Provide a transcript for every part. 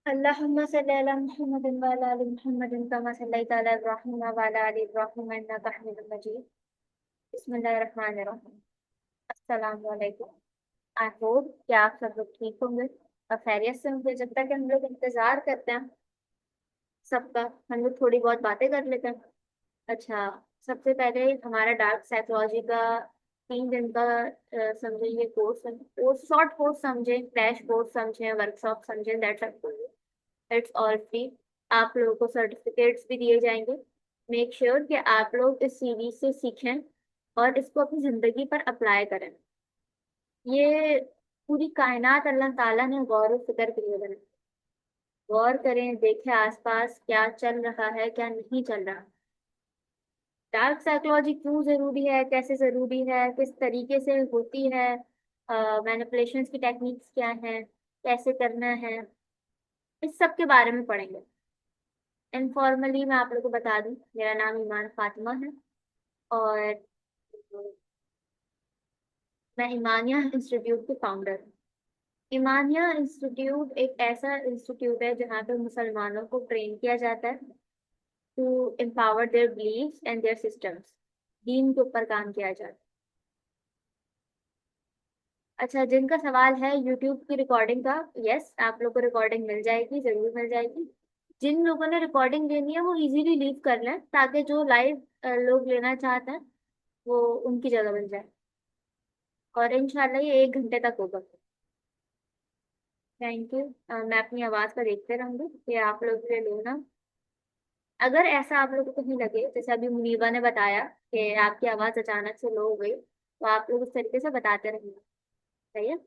अल्लाहुम्मा सल्ली अला मुहम्मदिन व अला आलि मुहम्मदिन कमा सल्लैता अला इब्राहीम व अला आलि इब्राहीम इन्नका हमीदुम मजीद। बिस्मिल्लाहिर रहमानिर रहीम। अस्सलाम वालेकुम। आई होप कि आप सब लोग ठीक होंगे और खैरियत से होंगे। जब तक हम लोग इंतजार करते हैं सबका, हम लोग थोड़ी बहुत बातें कर लेते हैं। अच्छा, सबसे पहले हमारा डार्क साइकोलॉजी का 3 दिन का समझे ये कोर्स है। कोर्स शॉर्ट कोर्स समझे, क्रैश कोर्स समझे, वर्कशॉप समझे, दैट्स इट्स ऑल फ्री। आप लोगों को सर्टिफिकेट्स भी दिए जाएंगे। मेक श्योर कि आप लोग इस सीरीज से सीखें और इसको अपनी जिंदगी पर अप्लाई करें। ये पूरी कायनात अल्लाह ताला ने गौर व फिक्र के लिए बनाई। गौर करें, देखें आसपास क्या चल रहा है, क्या नहीं चल रहा। डार्क साइकोलॉजी क्यों जरूरी है, कैसे जरूरी है, किस तरीके से होती है, मैनिपुलेशंस की टेक्निक्स क्या हैं, कैसे करना है, इस सब के बारे में पढ़ेंगे। इनफॉर्मली मैं आप लोगों को बता दूं, मेरा नाम ईमान फातिमा है और मैं ईमानिया इंस्टीट्यूट की फाउंडर हूँ। ईमानिया इंस्टीट्यूट एक ऐसा इंस्टीट्यूट है जहाँ पे मुसलमानों को ट्रेन किया जाता है to empower their beliefs and their systems. दीन के ऊपर काम किया जाता है। अच्छा, जिनका सवाल है यूट्यूब की रिकॉर्डिंग का, यस आप लोग को रिकॉर्डिंग मिल जाएगी, जरूर मिल जाएगी। जिन लोगों ने रिकॉर्डिंग लेनी है वो इजीली लीव कर लें ताकि जो लाइव लोग लेना चाहते हैं वो उनकी जगह बन जाए। और इंशाल्लाह ये 1 घंटे तक होगा। Thank you. मैं अपनी आवाज़ का देखते रहूंगी कि आप लोग ले लो ना। अगर ऐसा आप लोगों को कहीं लगे, जैसे अभी मुनीबा ने बताया कि आपकी आवाज़ अचानक से लो हो गई, तो आप लोग इस तरीके से बताते रहेंगे। सही है।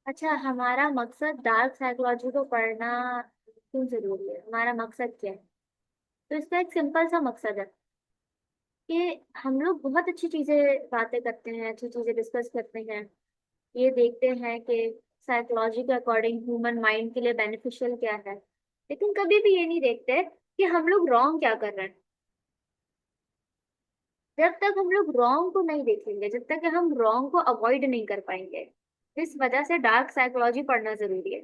अच्छा, हमारा मकसद डार्क साइकोलॉजी को पढ़ना क्यों जरूरी है, हमारा मकसद क्या है? तो इसका एक सिंपल सा मकसद है कि हम लोग बहुत अच्छी चीजें बातें करते हैं, अच्छी चीजें डिस्कस करते हैं, ये देखते हैं कि साइकोलॉजी के अकॉर्डिंग ह्यूमन माइंड के लिए बेनिफिशियल क्या है। लेकिन कभी भी ये नहीं देखते कि हम लोग रॉन्ग क्या कर रहे हैं। जब तक हम लोग रॉन्ग को नहीं देखेंगे, जब तक कि हम रॉन्ग को अवॉइड नहीं कर पाएंगे, इस वजह से डार्क साइकोलॉजी पढ़ना जरूरी है।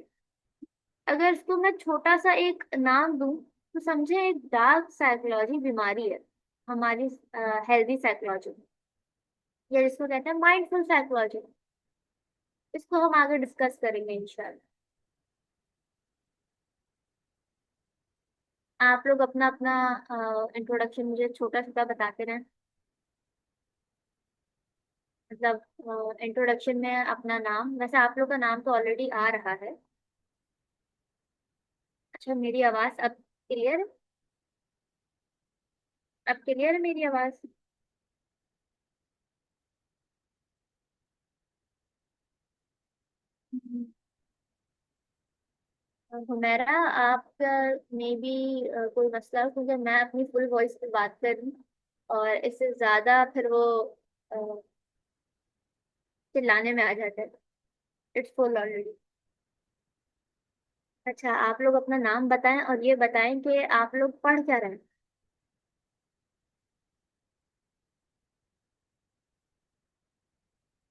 अगर इसको मैं छोटा सा एक नाम दूं तो समझे एक डार्क साइकोलॉजी बीमारी है हमारी हेल्दी साइकोलॉजी, या जिसको कहते हैं माइंडफुल साइकोलॉजी। इसको हम आगे डिस्कस करेंगे इंशाल्लाह। आप लोग अपना अपना इंट्रोडक्शन मुझे छोटा छोटा बताते रहें। मतलब इंट्रोडक्शन में अपना नाम, वैसे आप लोग का नाम तो ऑलरेडी आ रहा है। अच्छा, मेरी आवाज़ अब क्लियर है? अब क्लियर है मेरी आवाज़? हम्म। हुमैरा, आपका मे बी कोई मसला हो क्योंकि मैं अपनी फुल वॉइस में बात कर रही हूँ और इससे ज़्यादा फिर वो अ, चिल्लाने में आ जाता है। It's full already. अच्छा, आप लोग अपना नाम बताएं और ये बताएं कि आप लोग पढ़ क्या रहे हैं।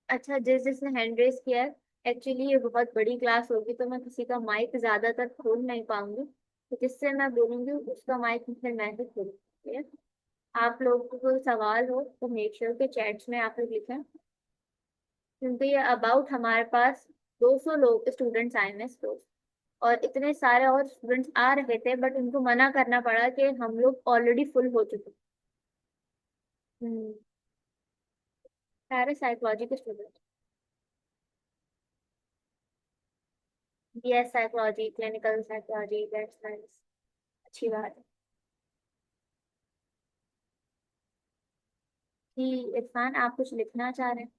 अच्छा, जिसने हैंड रेस किया है, एक्चुअली ये बहुत बड़ी क्लास होगी तो मैं किसी का माइक ज्यादातर खोल नहीं पाऊंगी, तो जिससे मैं बोलूंगी उसका माइक फिर मैं ही खोलूंगी, ठीक है? आप लोगों को कोई सवाल हो तो मेक श्योर के चैट्स में आप लोग लिखें, क्योंकि ये अबाउट हमारे पास 200 लोग स्टूडेंट्स आए हैं इस रोज, और इतने सारे और स्टूडेंट्स आ रहे थे बट उनको मना करना पड़ा कि हम लोग ऑलरेडी फुल हो चुके हैं। सारे साइकोलॉजी के student. BS psychology, clinical psychology, that's nice. अच्छी बात है। जी इरफान, आप कुछ लिखना चाह रहे हैं?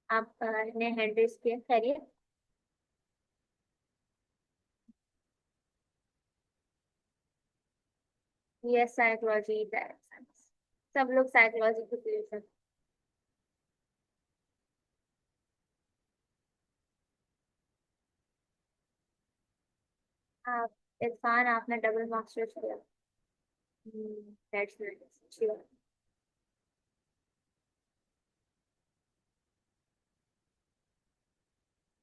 आप ने हैंड रेस किया, खैरियत? बीएस साइकोलॉजी, दैट्स, सब लोग साइकोलॉजी के फील्ड में। आप इरफान, आपने डबल मास्टर्स किया। दैट्स नाइस, अच्छी बात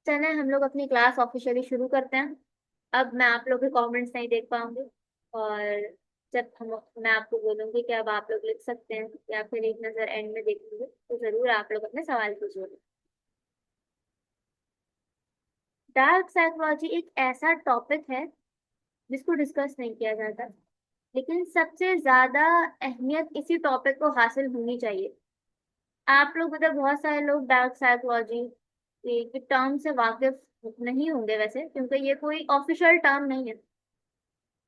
चलें हम लोग अपनी क्लास ऑफिशियली शुरू करते हैं। अब मैं आप लोग के कमेंट्स नहीं देख पाऊंगी, और जब हम मैं आपको बोलूंगी कि अब आप लोग लिख सकते हैं या फिर एक नज़र एंड में देखेंगे, तो जरूर आप लोग अपने सवाल कीजिएगा। डार्क साइकोलॉजी एक ऐसा टॉपिक है जिसको डिस्कस नहीं किया जाता, लेकिन सबसे ज्यादा अहमियत इसी टॉपिक को हासिल होनी चाहिए। आप लोग मतलब बहुत सारे लोग डार्क साइकोलॉजी के टर्म से वाकिफ नहीं होंगे वैसे, क्योंकि ये कोई ऑफिशियल टर्म नहीं है।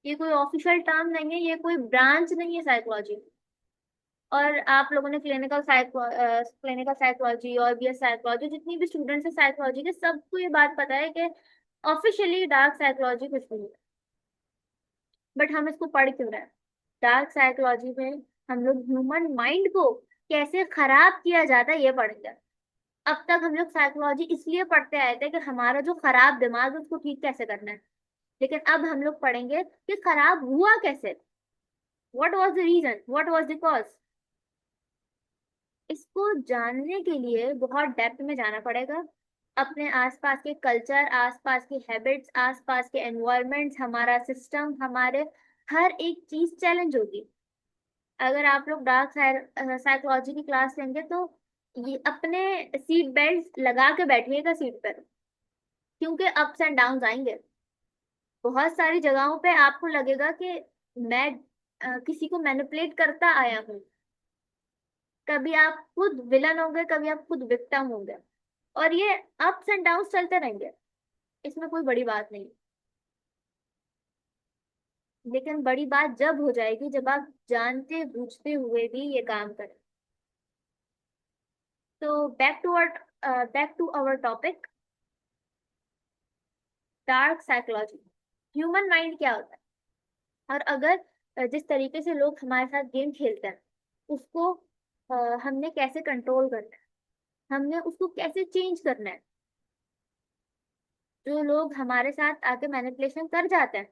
ये कोई ऑफिशियल टर्म नहीं है, ये कोई ब्रांच नहीं है साइकोलॉजी। और आप लोगों ने क्लिनिकल साइकोलॉजी और बीएस साइकोलॉजी, जितनी भी स्टूडेंट्स हैं साइकोलॉजी के, सबको ये बात पता है कि ऑफिशियली डार्क साइकोलॉजी कुछ नहीं है। बट हम इसको पढ़ क्यों रहे हैं? डार्क साइकोलॉजी में हम लोग ह्यूमन माइंड को कैसे खराब किया जाता है ये पढ़ेंगे। अब तक हम लोग साइकोलॉजी इसलिए पढ़ते आए थे कि हमारा जो खराब दिमाग है उसको ठीक कैसे करना है, लेकिन अब हम लोग पढ़ेंगे कि खराब हुआ कैसे। What was the reason, what was the cause. इसको जानने के लिए बहुत डेप्थ में जाना पड़ेगा। अपने आसपास के कल्चर, आसपास की हैबिट्स, आसपास के एनवायरनमेंट्स, हमारा सिस्टम, हमारे हर एक चीज चैलेंज होगी। अगर आप लोग डार्क साइकोलॉजी की क्लास लेंगे तो ये अपने सीट बेल्ट लगा के बैठिएगा सीट पर, क्योंकि अप्स एंड डाउन आएंगे। बहुत सारी जगहों पे आपको लगेगा कि मैं किसी को मैनिपुलेट करता आया हूँ। कभी आप खुद विलन होंगे, कभी आप खुद विक्टिम होंगे, और ये अप्स एंड डाउन चलते रहेंगे। इसमें कोई बड़ी बात नहीं। लेकिन बड़ी बात जब हो जाएगी जब आप जानते बूझते हुए भी ये काम करें। तो back to our topic, dark psychology. Human mind क्या होता है, और अगर जिस तरीके से लोग हमारे साथ गेम खेलते हैं उसको हमने कैसे कंट्रोल करना है, हमने उसको कैसे चेंज करना है। जो लोग हमारे साथ आके मैनिपुलेशन कर जाते हैं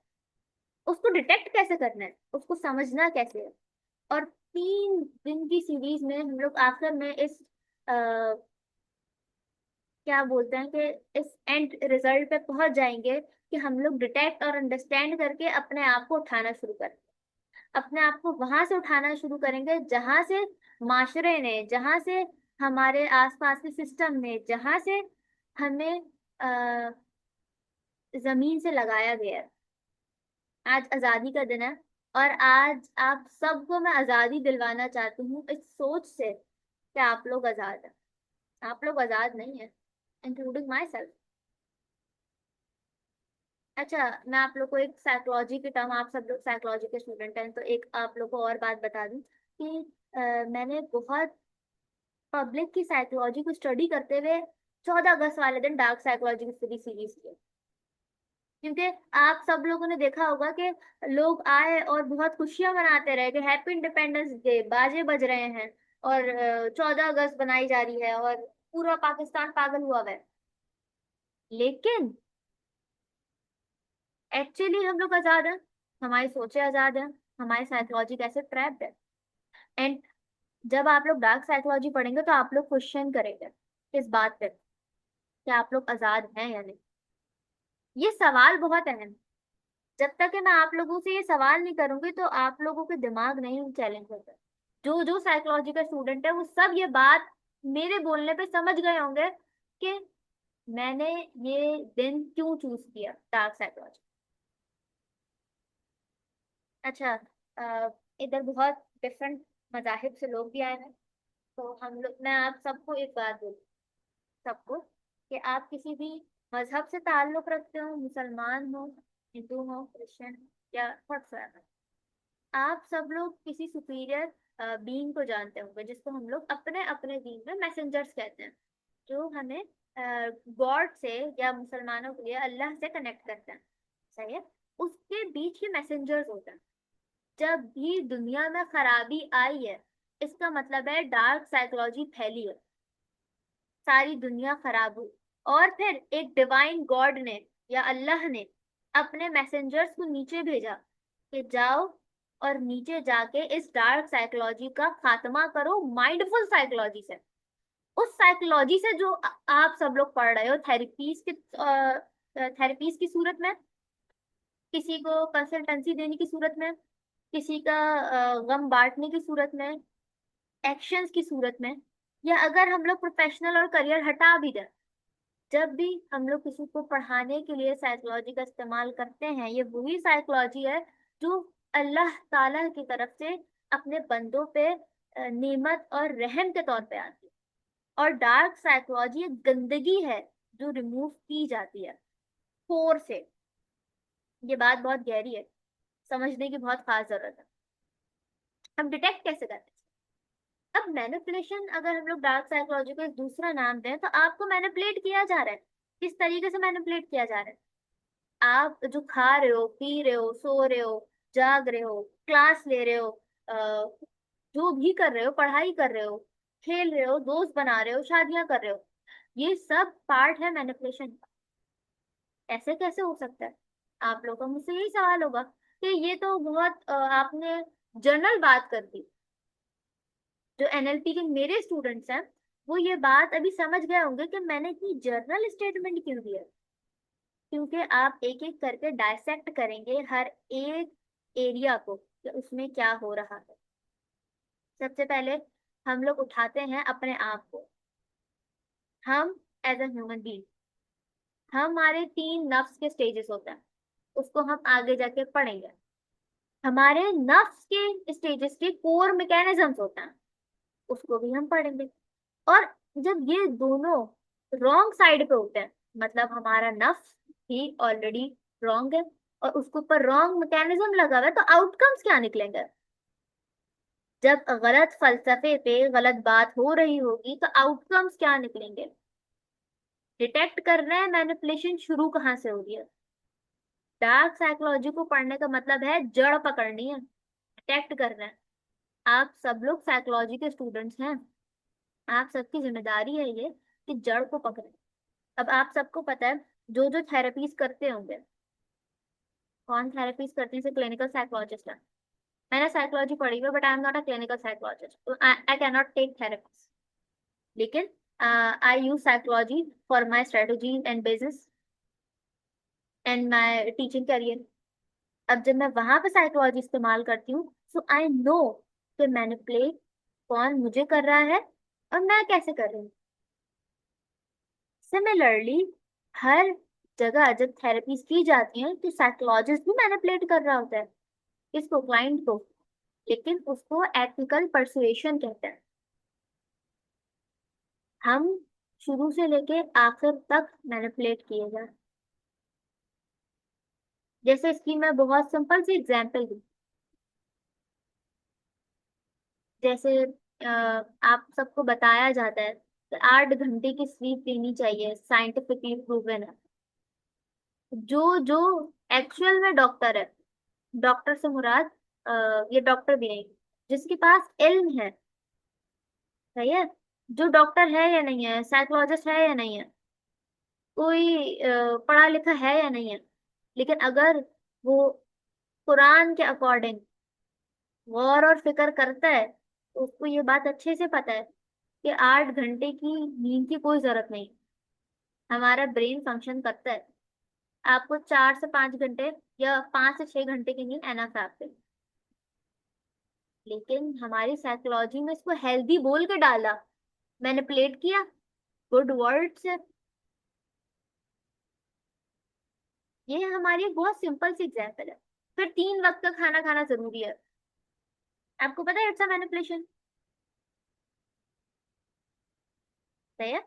उसको डिटेक्ट कैसे करना है, उसको समझना कैसे है। और 3 दिन की सीरीज में हम लोग आखिर में इस क्या बोलते हैं कि इस एंड रिजल्ट पे पहुंच जाएंगे कि हम लोग डिटेक्ट और अंडरस्टैंड करके अपने आप को उठाना शुरू करें। अपने आप को वहां से उठाना शुरू करेंगे जहां से माशरे ने, जहां से हमारे आसपास के सिस्टम ने, जहां से हमें आ, जमीन से लगाया गया है। आज आजादी का दिन है, और आज आप सबको मैं आजादी दिलवाना चाहती हूँ इस सोच से कि आप लोग आजाद हैं। आप लोग आजाद नहीं है, इंक्लूडिंग माई सेल्फ। अच्छा, मैं आप लोग को एक साइकोलॉजी के टर्म, आप सब लोग साइकोलॉजी के स्टूडेंट हैं तो एक आप लोग को और बात बता दूं कि मैंने बहुत पब्लिक की साइकोलॉजी को स्टडी करते हुए 14 अगस्त वाले दिन डार्क साइकोलॉजी की पूरी सीरीज की। क्योंकि आप सब लोगों ने देखा होगा कि लोग आए और बहुत खुशियां मनाते रहे कि हैप्पी इंडिपेंडेंस डे, बाजे बज रहे हैं, और 14 अगस्त बनाई जा रही है और पूरा पाकिस्तान पागल हुआ हुआ है। लेकिन एक्चुअली हम लोग आजाद हैं, हमारी सोचें आजाद हैं, हमारी साइकोलॉजी कैसे ट्रैप्ड है। एंड जब आप लोग डार्क साइकोलॉजी पढ़ेंगे तो आप लोग क्वेश्चन करेंगे इस बात पे कि आप लोग आजाद हैं या नहीं। ये सवाल बहुत अहम है। जब तक कि मैं आप लोगों से ये सवाल नहीं करूंगी तो आप लोगों के दिमाग नहीं चैलेंज होता। जो जो साइकोलॉजी का स्टूडेंट है वो सब ये बात मेरे बोलने पे समझ गए होंगे कि मैंने ये दिन क्यों चूज किया, डार्क साइकोलॉजी। अच्छा, इधर बहुत डिफरेंट मजाहिब से लोग भी आए हैं, तो हम लोग, मैं आप सबको एक बात बोलूँ, सबको, कि आप किसी भी मजहब से ताल्लुक रखते हो, मुसलमान हो, हिंदू हो, क्रिश्चियन या व्हाटसएवर, आप सब लोग किसी सुपीरियर बीइंग को जानते होंगे जिसको हम लोग अपने अपने दीन में मैसेंजर्स कहते हैं, जो हमें गॉड से या मुसलमानों के लिए अल्लाह से कनेक्ट करते हैं। सही है। उसके बीच के मैसेंजर्स होते हैं। जब भी दुनिया में खराबी आई है इसका मतलब है डार्क साइकोलॉजी फैली है, सारी दुनिया खराब हुई। और फिर एक डिवाइन गॉड ने या अल्लाह ने अपने मैसेंजर्स को नीचे भेजा कि जाओ और नीचे जाके इस डार्क साइकोलॉजी का खात्मा करो माइंडफुल साइकोलॉजी से। उस साइकोलॉजी से जो आप सब लोग पढ़ रहे हो थेरेपीज की सूरत में, किसी को कंसल्टेंसी देने की सूरत में, किसी का गम बांटने की सूरत में, एक्शंस की सूरत में, या अगर हम लोग प्रोफेशनल और करियर हटा भी दें, जब भी हम लोग किसी को पढ़ाने के लिए साइकोलॉजी का इस्तेमाल करते हैं, ये वही साइकोलॉजी है जो अल्लाह ताला की तरफ से अपने बंदों पे नेमत और रहम के तौर पे आती है। और डार्क साइकोलॉजी एक गंदगी है जो रिमूव की जाती है कोर से। ये बात बहुत गहरी है, समझने की बहुत खास जरूरत है। हम डिटेक्ट कैसे करते हैं? अब मैनिपुलेशन, अगर हम लोग डार्क साइकोलॉजी को एक दूसरा नाम दें, तो आपको मैनिपुलेट किया जा रहा है। किस तरीके से मैनिपुलेट किया जा रहा है? आप जो खा रहे हो, पी रहे हो, सो रहे हो, जाग रहे हो, क्लास ले रहे हो, जो भी कर रहे हो, पढ़ाई कर रहे हो, खेल रहे हो, दोस्त बना रहे हो, शादियां कर रहे हो, ये सब पार्ट है मैनिपुलेशन का। ऐसे कैसे हो सकता है? आप लोगों का मुझसे यही सवाल होगा कि ये तो बहुत आपने जनरल बात कर दी। जो एनएलपी के मेरे स्टूडेंट्स हैं, वो ये बात अभी समझ गए होंगे कि मैंने इतनी जर्नल स्टेटमेंट क्यों दिया। क्योंकि आप एक एक करके डायसेक्ट करेंगे हर एक एरिया को कि उसमें क्या हो रहा है। सबसे पहले हम लोग उठाते हैं अपने आप को। हम एज अ ह्यूमन बीइंग, हमारे 3 नफ्स के स्टेजेस होते हैं, उसको हम आगे जाके पढ़ेंगे। हमारे नफ्स के स्टेजेस के कोर मैकेनिज्म्स होते हैं, उसको भी हम पढ़ेंगे। और जब ये दोनों रॉन्ग साइड पे होते हैं, मतलब हमारा नफ्स ही ऑलरेडी रॉन्ग है और उसके ऊपर रॉन्ग मैकेनिज्म लगा हुआ है, तो आउटकम्स क्या निकलेंगे? जब गलत फलसफे पे गलत बात हो रही होगी तो आउटकम्स क्या निकलेंगे? डिटेक्ट कर रहे हैं मैनिपुलेशन शुरू कहाँ से हो रही है। डार्क साइकोलॉजी को पढ़ने का मतलब है जड़ पकड़नी है, डिटेक्ट करना है। आप सब लोग साइकोलॉजी के स्टूडेंट्स हैं, आप सबकी जिम्मेदारी है ये कि जड़ को पकड़े। अब आप सबको पता है, जो जो थेरेपीज करते होंगे, कौन थेरेपीज करते हैं, जैसे क्लिनिकल साइकोलॉजिस्ट है। मैंने साइकोलॉजी पढ़ी हुई, but I am not a clinical psychologist, I can not take therapies. लेकिन I use psychology for my strategy and business and my teaching career. अब जब मैं वहां पे साइकोलॉजी इस्तेमाल करती हूँ, सो आई नो कि मैनिपुलेट कौन मुझे कर रहा है और मैं कैसे कर रही हूँ। सिमिलरली, हर जगह जब थेरेपीज की जाती हैं तो साइकोलॉजिस्ट भी मैनिपुलेट कर रहा होता है इसको, क्लाइंट को। लेकिन उसको एथिकल परसुएशन कहते हैं। हम शुरू से लेके आखिर तक मैनिपुलेट किए जाए। जैसे इसकी मैं बहुत सिंपल सी एग्जांपल दूं। जैसे आप सबको बताया जाता है कि 8 घंटे की स्लीप लेनी चाहिए, साइंटिफिकली प्रूवन है। जो जो एक्चुअल में डॉक्टर है, डॉक्टर से मुराद ये डॉक्टर भी नहीं, जिसके पास इल्म है, सही है, जो डॉक्टर है या नहीं है, साइकोलॉजिस्ट है या नहीं है, कोई पढ़ा लिखा है या नहीं है, लेकिन अगर वो कुरान के अकॉर्डिंग गौर और फिक्र करता है, तो उसको ये बात अच्छे से पता है कि 8 घंटे की नींद की कोई जरूरत नहीं। हमारा ब्रेन फंक्शन करता है, आपको 4 से 5 घंटे या 5 से 6 घंटे की नींद एनफ है आपके लिए। लेकिन हमारी साइकोलॉजी में इसको हेल्दी बोल के डाला, मैनिपुलेट किया गुड वर्ड से। ये हमारी एक बहुत सिंपल सी एग्जाम्पल है। फिर 3 वक्त का खाना खाना जरूरी है, आपको पता है इट्स अ मैनिपुलेशन, सही है।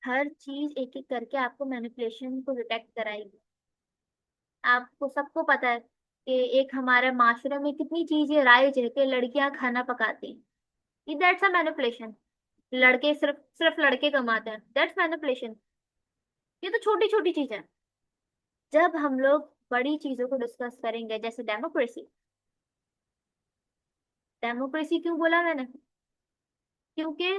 हर चीज एक एक करके आपको मैनिपुलेशन को डिटेक्ट कराएगी। आपको सबको पता है कि एक हमारे माशरे में कितनी चीजें राइज है कि लड़कियां खाना पकाती हैं, दैट्स अ मैनिपुलेशन। लड़के सिर्फ सिर्फ लड़के कमाते हैं, दैट्स मैनिपुलेशन। ये तो छोटी छोटी चीजें हैं। जब हम लोग बड़ी चीजों को डिस्कस करेंगे, जैसे डेमोक्रेसी। डेमोक्रेसी क्यों बोला मैंने? क्योंकि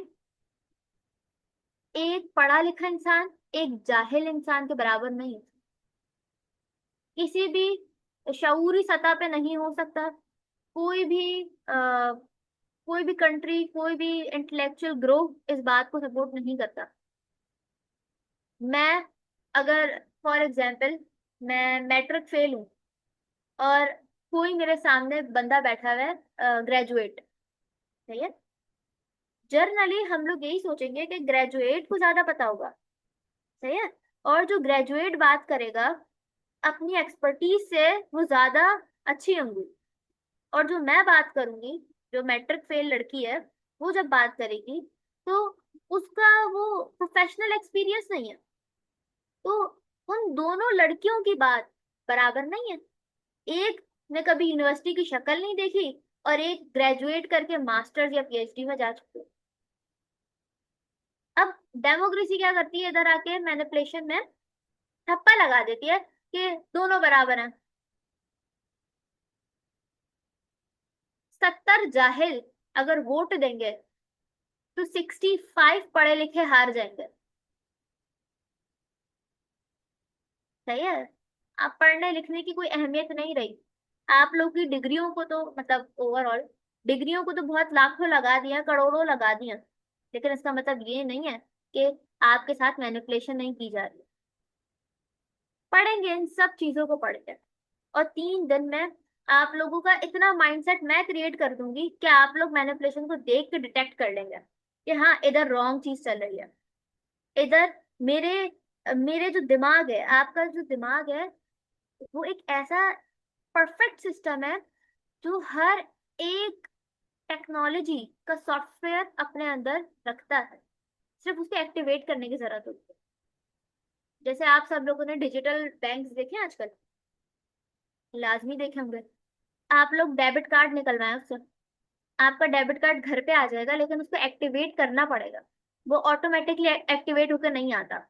एक पढ़ा लिखा इंसान एक जाहिल इंसान के बराबर नहीं है, किसी भी शऊरी सतह पे नहीं हो सकता। कोई भी कोई भी कंट्री, कोई भी इंटेलेक्चुअल ग्रुप इस बात को सपोर्ट नहीं करता। मैं अगर फॉर एग्जाम्पल मैं मैट्रिक फेल हूँ और कोई मेरे सामने बंदा बैठा हुआ है ग्रेजुएट, सही है, जर्नली हम लोग यही सोचेंगे कि ग्रेजुएट को ज्यादा पता होगा, सही है, और जो ग्रेजुएट बात करेगा अपनी एक्सपर्टीज से वो ज्यादा अच्छी होंगी, और जो मैं बात करूंगी, जो मैट्रिक फेल लड़की है, वो जब बात करेगी तो उसका वो प्रोफेशनल एक्सपीरियंस नहीं है, तो उन दोनों लड़कियों की बात बराबर नहीं है। एक ने कभी यूनिवर्सिटी की शक्ल नहीं देखी और एक ग्रेजुएट करके मास्टर्स या पीएचडी में जा चुकी है। अब डेमोक्रेसी क्या करती है, इधर आके मैनिपुलेशन में ठप्पा लगा देती है कि दोनों बराबर हैं। 70 जाहिल अगर वोट देंगे तो 65 पढ़े लिखे हार जाएंगे, सही है। आप पढ़ने लिखने की कोई अहमियत नहीं रही। आप लोग की डिग्रियों को तो मतलब ओवरऑल डिग्रियों को तो बहुत लाखों लगा दिया, करोड़ों लगा दिया, लेकिन इसका मतलब ये नहीं है कि आपके साथ मैनिपुलेशन नहीं की जा रही। पढ़ेंगे, इन सब चीजों को पढ़ेंगे, और 3 दिन में आप लोगों का इतना माइंडसेट मैं क्रिएट कर दूंगी कि आप लोग मैनिपुलेशन को देख के डिटेक्ट कर लेंगे कि हाँ इधर रॉन्ग चीज चल रही है। इधर मेरे मेरे जो दिमाग है, आपका जो दिमाग है, वो एक ऐसा परफेक्ट सिस्टम है जो हर एक टेक्नोलॉजी का सॉफ्टवेयर अपने अंदर रखता है, सिर्फ उसको एक्टिवेट करने की जरूरत होती है। जैसे आप सब लोगों ने डिजिटल बैंक्स देखे हैं आजकल, लाजमी देखे होंगे। आप लोग डेबिट कार्ड निकलवाएं उससे, आपका डेबिट कार्ड घर पे आ जाएगा, लेकिन उसको एक्टिवेट करना पड़ेगा, वो ऑटोमेटिकली एक्टिवेट होकर नहीं आता।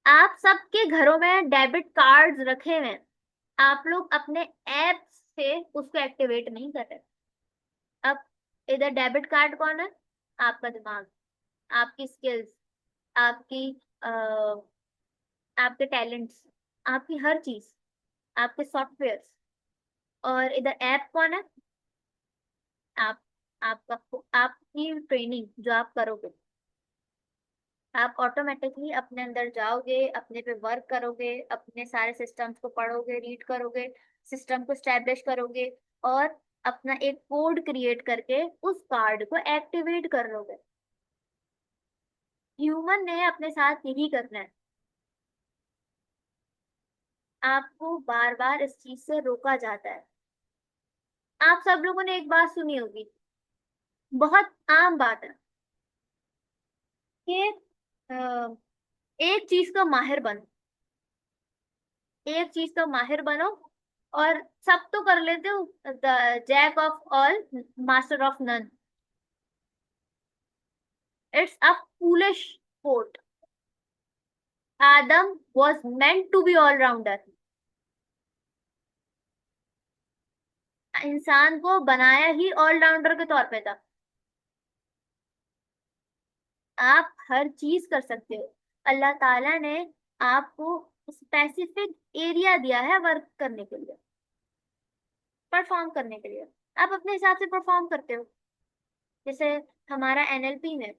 आप सबके घरों में डेबिट कार्ड्स रखे हुए हैं, आप लोग अपने ऐप से उसको एक्टिवेट नहीं कर रहे। अब इधर डेबिट कार्ड कौन है? आपका दिमाग, आपकी स्किल्स, आपकी आपके टैलेंट्स, आपकी हर चीज, आपके सॉफ्टवेयर्स। और इधर ऐप कौन है? आप, आपका, आपकी ट्रेनिंग जो आप करोगे, आप ऑटोमेटिकली अपने अंदर जाओगे, अपने पे वर्क करोगे, अपने सारे सिस्टम्स को पढ़ोगे, रीड करोगे, सिस्टम को स्टैब्लिश करोगे, और अपना एक कोड क्रिएट करके उस कार्ड को एक्टिवेट कर लोगे। ह्यूमन ने अपने साथ यही करना है। आपको बार बार इस चीज से रोका जाता है। आप सब लोगों ने एक बात सुनी होगी, बहुत आम बात है कि अ, एक चीज का माहिर बनो, एक चीज का माहिर बनो, और सब तो कर लेते हो, the jack of all master of none. It's a foolish quote. Adam was meant to be allrounder. इंसान को बनाया ही ऑलराउंडर के तौर पे था। आप हर चीज कर सकते हो। अल्लाह ताला ने आपको स्पेसिफिक एरिया दिया है वर्क करने के लिए, परफॉर्म करने के लिए। आप अपने हिसाब से परफॉर्म करते हो। जैसे हमारा एनएलपी में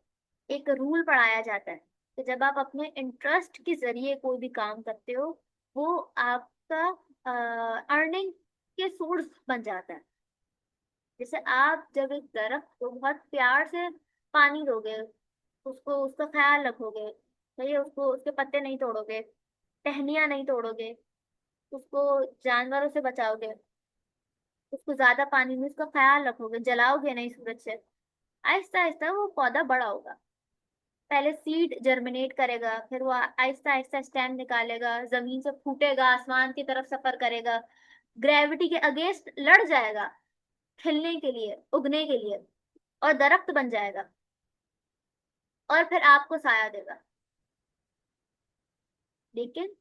एक रूल पढ़ाया जाता है कि जब आप अपने इंटरेस्ट के जरिए कोई भी काम करते हो, वो आपका अर्निंग के सोर्स बन जाता है। जैसे आप जब एक दरख्त को बहुत प्यार से पानी दोगे, उसको उसका ख्याल रखोगे, सही है, उसको उसके पत्ते नहीं तोड़ोगे, टहनियाँ नहीं तोड़ोगे, उसको जानवरों से बचाओगे, उसको ज्यादा पानी में उसका ख्याल रखोगे, जलाओगे नहीं सूरज से, आहिस्ता आहिस्ता वो पौधा बड़ा होगा। पहले सीड जर्मिनेट करेगा, फिर वो आहिस्ता आहिस्ता स्टेम निकालेगा, जमीन से फूटेगा, आसमान की तरफ सफर करेगा, ग्रेविटी के अगेंस्ट लड़ जाएगा, खिलने के लिए, उगने के लिए, और दरख्त बन जाएगा, और फिर आपको साया देगा। लेकिन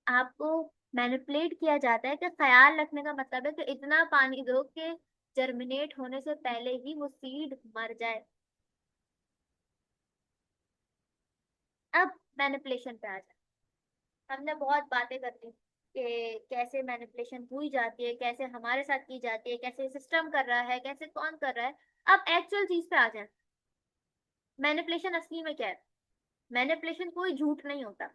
आपको मैनिपुलेट किया जाता है कि ख्याल रखने का मतलब है कि इतना पानी दो कि जर्मिनेट होने से पहले ही वो सीड मर जाए। अब मैनिपुलेशन पे आ जाए। हमने बहुत बातें कर ली, कि कैसे मैनिपुलेशन हुई जाती है, कैसे हमारे साथ की जाती है, कैसे सिस्टम कर रहा है, कैसे कौन कर रहा है। अब एक्चुअल चीज पे आ जाए, मैनिपुलेशन असली में क्या है। मैनिपुलेशन कोई झूठ नहीं होता।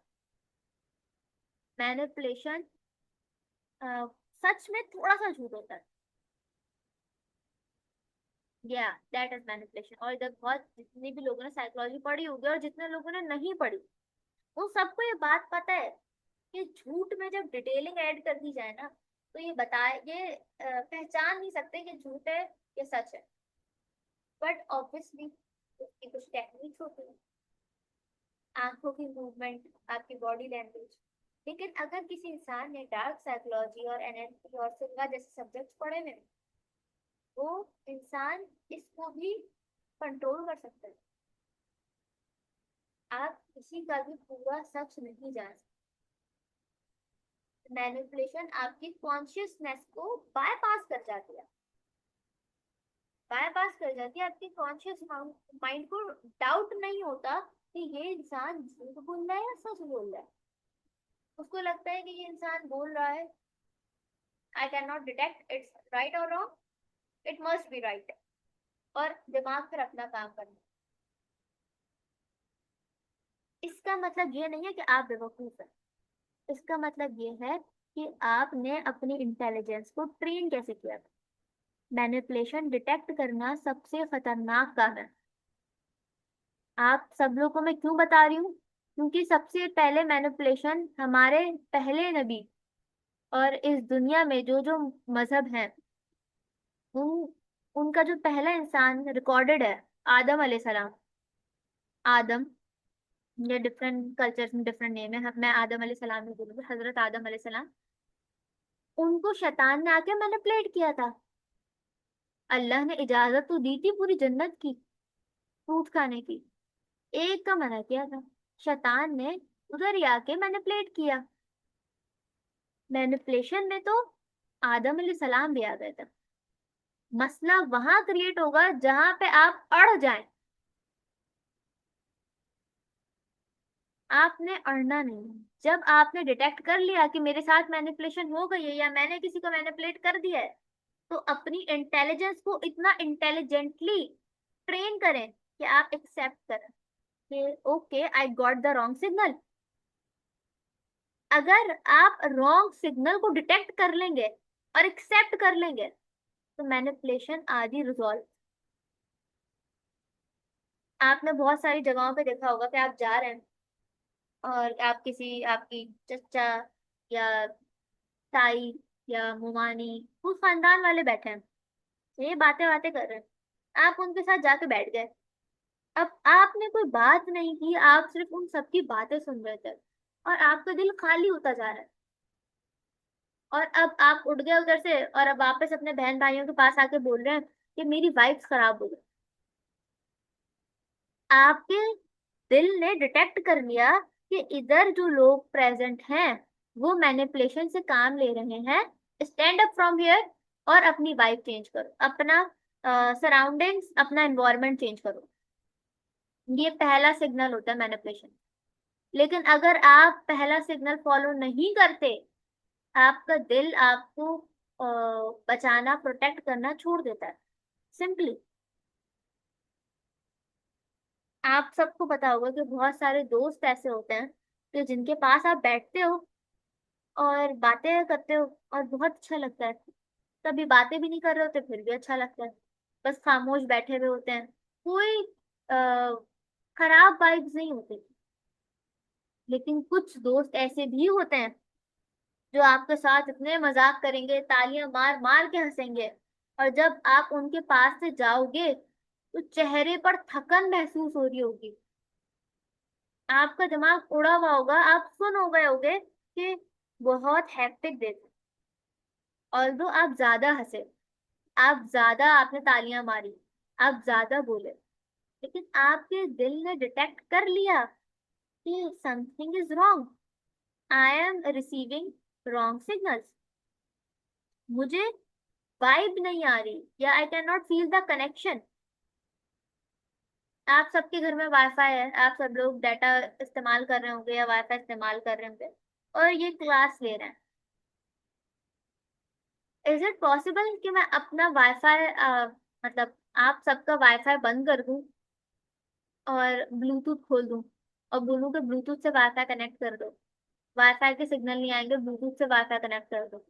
मैनिपुलेशन सच में थोड़ा सा झूठ होता है। या दैट इज मैनिपुलेशन। और इधर बहुत जितने भी लोगों ने साइकोलॉजी पढ़ी होगी और जितने लोगों ने नहीं पढ़ी, उन सबको ये बात पता है कि झूठ में जब डिटेलिंग ऐड कर दी जाए ना, तो ये बताए, ये पहचान नहीं सकते कि झूठ है या सच है। बट ऑब्वियसली उसकी कुछ टेक्निक्स होती है, आंखों की मूवमेंट, आपकी बॉडी लैंग्वेज। लेकिन अगर किसी इंसान ने डार्क साइकोलॉजी और एनएलपी और सिग्मा जैसे सब्जेक्ट्स पढ़े हुए हैं, वो इंसान इसको भी कंट्रोल कर सकता है। आप किसी का भी पूरा सच नहीं जान सकते। मैनिपुलेशन आपकी कॉन्शियसनेस को बायपास कर जाती है। बायपास कर जाती है आपकी कॉन्शियस माइंड को। डाउट नहीं होता कि ये इंसान झूठ बोल रहा है या सच बोल रहा है। उसको लगता है कि ये इंसान बोल रहा है, I can not detect it's right और wrong, it must be right. और दिमाग फिर अपना काम करना। इसका मतलब ये नहीं है कि आप बेवकूफ हैं। इसका मतलब ये है कि आपने अपनी इंटेलिजेंस को ट्रेन कैसे किया। मैनिपुलेशन डिटेक्ट करना सबसे खतरनाक काम है। आप सब लोगों को मैं क्यों बता रही हूँ, क्योंकि सबसे पहले मैनिपुलेशन हमारे पहले नबी और इस दुनिया में जो जो मजहब हैं, उन उनका जो पहला इंसान रिकॉर्डेड है, आदम अलैहिस्सलाम। आदम, ये डिफरेंट कल्चर्स में डिफरेंट नेम है, मैं आदम अलैहिस्सलाम ही बोलूंगी, हजरत आदम अलैहिस्सलाम। उनको शैतान ने आके मैनिपुलेट किया था। अल्लाह ने इजाजत तो दी थी पूरी जन्नत की, फ्रूट खाने की, एक का मना किया था। शैतान ने उधर ही आके मैनिपुलेट किया। मैनिपुलेशन में तो आदम सलाम भी आ गए थे। मसला वहां क्रिएट होगा जहां पे आप अड़ जाएं। आपने अड़ना नहीं है। जब आपने डिटेक्ट कर लिया कि मेरे साथ मैनिपुलेशन हो गई है या मैंने किसी को मैनिपुलेट कर दिया है, तो अपनी इंटेलिजेंस को इतना इंटेलिजेंटली ट्रेन करें कि आप एक्सेप्ट करें कि okay, I got the wrong signal. अगर आप रॉन्ग सिग्नल को डिटेक्ट कर लेंगे और एक्सेप्ट कर लेंगे, तो मैनिपुलेशन आदि रिजॉल्व। आपने बहुत सारी जगहों पे देखा होगा कि आप जा रहे हैं और आप किसी, आपकी चचा या ताई या मुमानी, उस खानदान वाले बैठे हैं, ये बातें बातें कर रहे हैं, आप उनके साथ जाके बैठ गए। अब आपने कोई बात नहीं की, आप सिर्फ उन सबकी बातें सुन रहे थे और आपका दिल खाली होता जा रहा है। और अब आप उठ गए उधर से और अब वापस अपने बहन भाइयों के पास आके बोल रहे हैं कि मेरी वाइब्स खराब हो गई। आपके दिल ने डिटेक्ट कर लिया कि इधर जो लोग प्रेजेंट हैं वो मैनिपुलेशन से काम ले रहे हैं। स्टैंड अप फ्रॉम हियर और अपनी वाइब चेंज करो, अपना सराउंडिंग्स, अपना एनवायरनमेंट चेंज करो। ये पहला सिग्नल होता है मैनिपुलेशन। लेकिन अगर आप पहला सिग्नल फॉलो नहीं करते, आपका दिल आपको बचाना, प्रोटेक्ट करना छोड़ देता है, सिंपली। आप सबको पता होगा कि बहुत सारे दोस्त ऐसे होते हैं कि जिनके पास आप बैठते हो और बातें करते हो और बहुत अच्छा लगता है। कभी बातें भी नहीं कर रहे होते फिर भी अच्छा लगता है। बस खामोश बैठे हुए होते हैं, कोई आ, खराब वाइब्स नहीं होती। लेकिन कुछ दोस्त ऐसे भी होते हैं जो आपके साथ इतने मजाक करेंगे, तालियां मार मार के हंसेंगे, और जब आप उनके पास से जाओगे तो चेहरे पर थकन महसूस हो रही होगी। आपका दिमाग उड़ा हुआ होगा, आप सुन हो गए होगे कि बहुत हैप्टिक दिन। ऑल्दो आप ज्यादा हंसे, आप ज्यादा, आपने तालियां मारी, आप ज्यादा बोले, लेकिन आपके दिल ने डिटेक्ट कर लिया कि something is wrong. I am receiving wrong signals. मुझे वाइब नहीं आ रही या आई can not feel the connection. आप सबके घर में वाईफाई है, आप सब लोग डाटा इस्तेमाल कर रहे होंगे या वाईफाई इस्तेमाल कर रहे होंगे और ये क्लास ले रहे हैं। इज इट पॉसिबल कि मैं अपना वाईफाई मतलब आप सबका वाईफाई बंद कर दूं और ब्लूटूथ खोल दूं और बोलूं कि ब्लूटूथ से वाईफाई कनेक्ट कर दो, वाईफाई के सिग्नल नहीं आएंगे, ब्लूटूथ से वाईफाई कनेक्ट कर दो?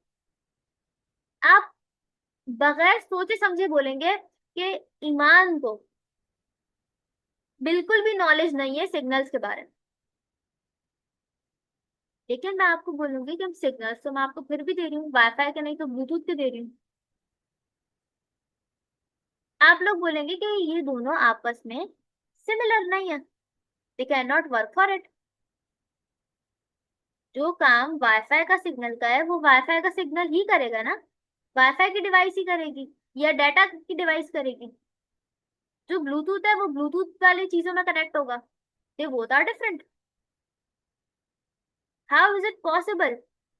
आप बगैर सोचे समझे बोलेंगे कि ईमान को बिल्कुल भी नॉलेज नहीं है सिग्नल्स के बारे में। लेकिन मैं आपको बोलूंगी कि हम सिग्नल्स तो मैं आपको फिर भी दे रही हूँ, वाईफाई के नहीं तो ब्लूटूथ के दे रही हूँ। आप लोग बोलेंगे कि ये दोनों आपस में सिमिलर नहीं है, they can not work for it. जो काम वाईफाई का सिग्नल का है वो वाईफाई का सिग्नल ही करेगा ना, वाईफाई की डिवाइस ही करेगी या डाटा की डिवाइस करेगी। जो ब्लूटूथ है वो ब्लूटूथ वाली चीजों में कनेक्ट होगा। They both are different. How is it possible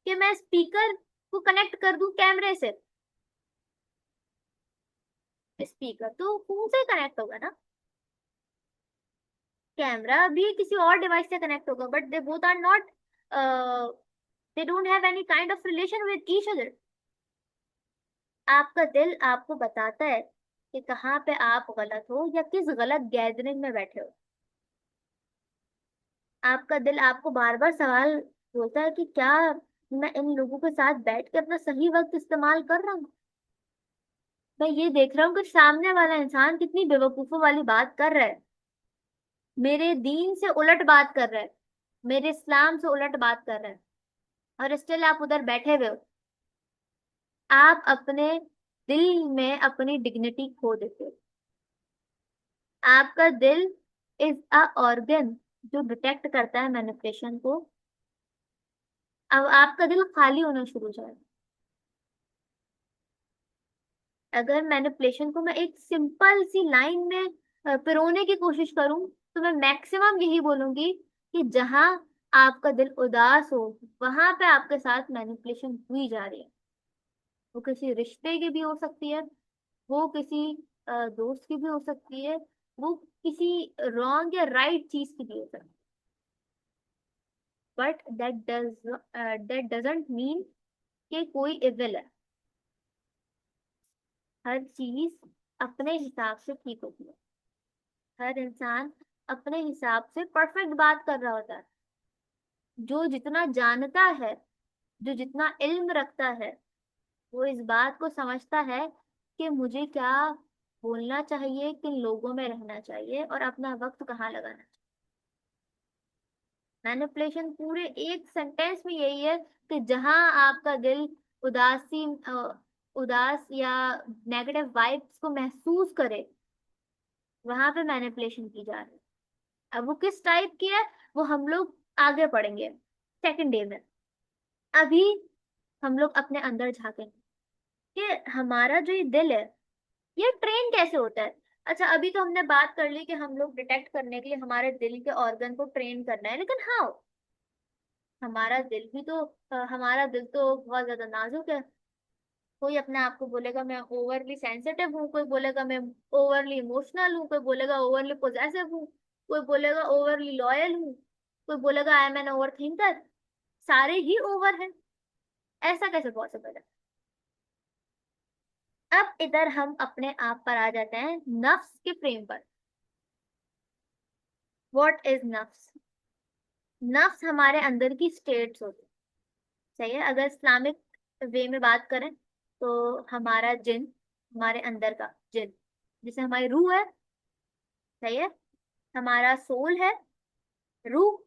कि मैं स्पीकर को कनेक्ट कर दूं कैमरे से? स्पीकर तो फोन से कनेक्ट होगा ना, कैमरा भी किसी और डिवाइस से कनेक्ट होगा, but they both are not, they don't have any kind of relation with each other. आपका दिल आपको बताता है कि कहाँ पे आप गलत हो या किस गलत गैदरिंग में बैठे हो। आपका दिल आपको बार बार सवाल बोलता है कि क्या मैं इन लोगों के साथ बैठ के अपना सही वक्त इस्तेमाल कर रहा हूँ। मैं ये देख रहा हूँ कि सामने वाला इंसान कितनी बेवकूफों वाली बात कर रहा है, मेरे दीन से उलट बात कर रहा है, मेरे इस्लाम से उलट बात कर रहा है, और स्टिल आप उधर बैठे हुए हो। आप अपने दिल में अपनी डिग्निटी खो देते हो। आपका दिल इज अ ऑर्गन जो डिटेक्ट करता है मैनिपुलेशन को। अब आपका दिल खाली होना शुरू हो जाए। अगर मैनिपुलेशन को मैं एक सिंपल सी लाइन में पिरोने की कोशिश करूं तो मैं मैक्सिमम यही बोलूंगी कि जहां आपका दिल उदास हो वहां पे आपके साथ मैनिपुलेशन हुई जा रही है। वो किसी रिश्ते की भी हो सकती है, वो किसी दोस्त की भी हो सकती है, वो किसी रॉन्ग या राइट चीज की भी हो सकती है। बट दैट डजंट मीन कि कोई इविल है। हर चीज अपने हिसाब से ठीक होती है। हर इंसान अपने हिसाब से परफेक्ट बात कर रहा होता है। जो जितना जानता है, जो जितना इल्म रखता है, वो इस बात को समझता है कि मुझे क्या बोलना चाहिए, किन लोगों में रहना चाहिए और अपना वक्त कहाँ लगाना चाहिए। मैनिपुलेशन पूरे एक सेंटेंस में यही है कि जहां आपका दिल उदासी उदास या नेगेटिव वाइब्स को महसूस करे वहां पे मैनिपुलेशन की जा रही है। अब वो किस टाइप की है वो हम लोग आगे पढ़ेंगे सेकंड डे में। अभी हम लोग अपने अंदर झांकेंगे कि हमारा जो ये दिल है ये ट्रेन कैसे होता है। अच्छा, अभी तो हमने बात कर ली कि हम लोग डिटेक्ट करने के लिए हमारे दिल के ऑर्गन को ट्रेन करना है, लेकिन हाँ, हमारा दिल भी तो हमारा दिल तो बहुत ज्यादा नाजुक है। कोई अपने आप को बोलेगा मैं ओवरली सेंसिटिव हूँ, कोई बोलेगा मैं ओवरली इमोशनल हूँ, कोई बोलेगा ओवरली पोजेसिव हूँ, कोई बोलेगा ओवरली लॉयल हूँ, कोई बोलेगा I am an overthinker. सारे ही ओवर हैं, ऐसा कैसे पॉसिबल है? अब इधर हम अपने आप पर आ जाते हैं नफ्स के फ्रेम पर। व्हाट इज नफ्स? नफ्स हमारे अंदर की स्टेट्स होती है। सही है, अगर इस्लामिक वे में बात करें तो हमारा जिन, हमारे अंदर का जिन, जिसे हमारी रूह है, सही है, हमारा सोल है, रूह,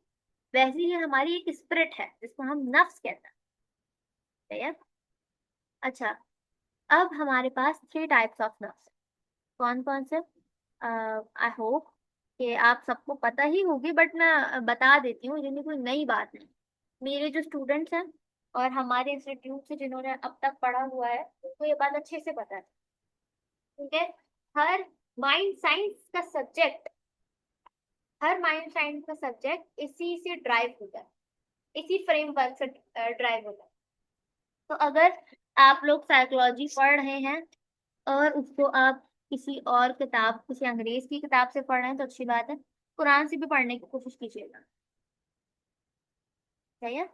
वैसी ही हमारी एक स्पिरिट है जिसको हम नफ्स कहते हैं। सही है। अच्छा, अब हमारे पास थ्री टाइप्स ऑफ नफ्स। कौन कौन से? आई होप कि आप सबको पता ही होगी, बट मैं बता देती हूँ, जिन्हें कोई नई बात नहीं। मेरे जो स्टूडेंट्स हैं और हमारे इंस्टीट्यूट से जिन्होंने अब तक पढ़ा हुआ है उनको ये बात अच्छे से पता है। ठीक है। हर माइंड साइंस का सब्जेक्ट हर माइंड साइंस का सब्जेक्ट इसी से ड्राइव होता है, इसी फ्रेमवर्क से ड्राइव होता है। तो अगर आप लोग साइकोलॉजी पढ़ रहे हैं और उसको आप किसी और किताब, किसी अंग्रेज की किताब से पढ़ रहे हैं तो अच्छी बात है, कुरान से भी पढ़ने की कोशिश कीजिएगा। सही है।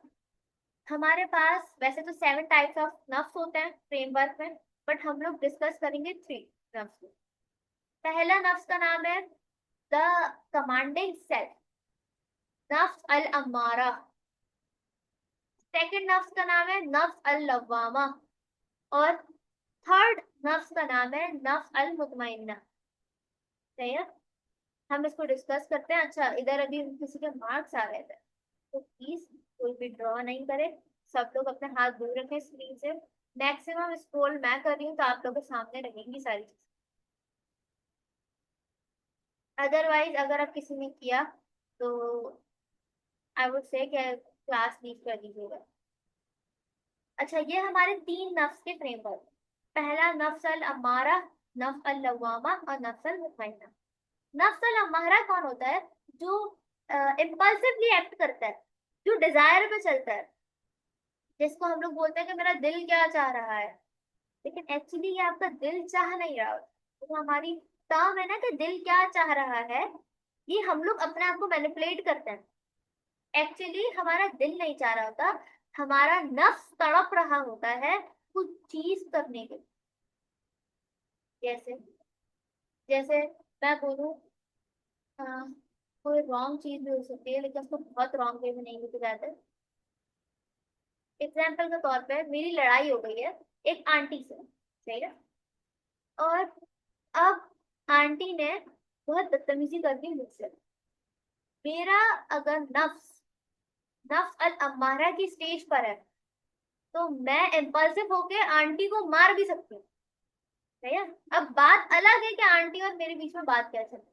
हमारे पास वैसे तो 7 टाइप्स ऑफ नफ्स होते हैं फ्रेमवर्क में, बट हम लोग डिस्कस करेंगे 3 नफ्स। पहला नफ्स का नाम है द कमांडिंग सेल्फ, नफ्स अल अमारा। सेकंड नफ्स का नाम है नफ्स अल लवामा। और थर्ड नफ्स का नाम है नफ्स अल मुतमइन्ना। सही है, हम इसको डिस्कस करते हैं। अच्छा, इधर अभी किसी के मार्क्स आ रहे थे, तो प्लीज कोई भी ड्रॉ नहीं करे। सब लोग अपने हाथ दूर रखें स्क्रीन से। मैक्सिमम स्क्रॉल मैं कर रही हूँ तो आप लोगों के सामने रहेंगी सारी चीजें। अदरवाइज अगर आप किसी ने किया तो I would say class leave कर दीजिएगा। अच्छा, ये हमारे 3 नफ्स के फ्रेमवर्क। पहला नफ्स अल अमारा, नफ्स अल लवामा और नफ्स अल मुतमइन्ना। नफ्स अल अमारा कौन होता है? जो इम्पल्सिवली एक्ट करता है, जो डिजायर पे चलता है, जिसको हम लोग बोलते हैं कि मेरा दिल क्या चाह रहा है, लेकिन एक्चुअली ये आपका दिल चाह नहीं रहा होता। तो हमारी टर्म है ना कि दिल क्या चाह रहा है, ये हम लोग अपने आप को मैनिपुलेट करते हैं। एक्चुअली हमारा दिल नहीं चाह रहा होता, हमारा नफ्स तड़प रहा होता है कुछ चीज करने के लिए। जैसे जैसे मैं बोलूँ, कोई रॉन्ग चीज भी हो सकती है लेकिन उसको बहुत रॉन्ग वे में नहीं लेके जाते। एग्जाम्पल के तौर पे मेरी लड़ाई हो गई है एक आंटी से, सही है, और अब आंटी ने बहुत बदतमीजी कर दी मुझसे। मेरा अगर नफ्स नफ्स अल अम्मारा की स्टेज पर है तो मैं इम्पल्सिव होके आंटी को मार भी सकती हूँ। सही है। अब बात अलग है कि आंटी और मेरे बीच में बात क्या चल रही है,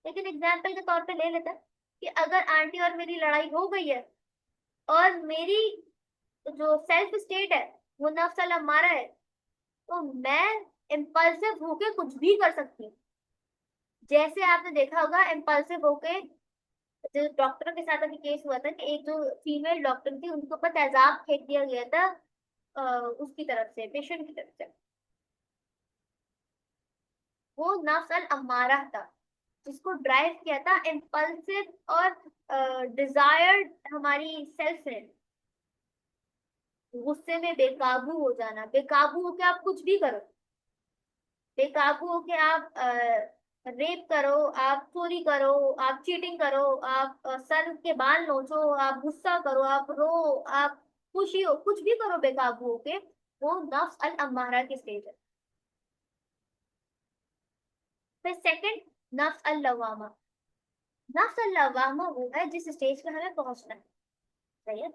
लेकिन एग्जाम्पल के तौर पे ले लेते हैं कि अगर आंटी और मेरी लड़ाई हो गई है और मेरी जो सेल्फ स्टेट है वो नफ्स अल अम्मारा है, तो मैं इम्पल्सिव होके कुछ भी कर सकती हूँ। जैसे आपने देखा होगा इम्पल्सिव होके जो डॉक्टर के साथ अभी केस हुआ था कि एक जो फीमेल डॉक्टर थी उनके ऊपर तेजाब फेंक दिया गया था, उसकी तरफ से, पेशेंट की तरफ से। वो नफ्स अल अम्मारा था जिसको ड्राइव किया था इम्पल्सिव और डिजायर्ड हमारी सेल्फ ने। गुस्से में बेकाबू हो जाना, बेकाबू होके आप कुछ भी करो, बेकाबू होके आप रेप करो, आप चोरी करो, आप चीटिंग करो, आप सर के बाल नोचो, आप गुस्सा करो, आप रो, आप खुशी हो, कुछ भी करो बेकाबू होके, वो नफ्स अल अम्मारा की स्टेज है। फिर सेकंड, नफ्स अल लवामा। नफ्स अल लवामा वो है जिस स्टेज पे हमें पहुंचना है। सही है,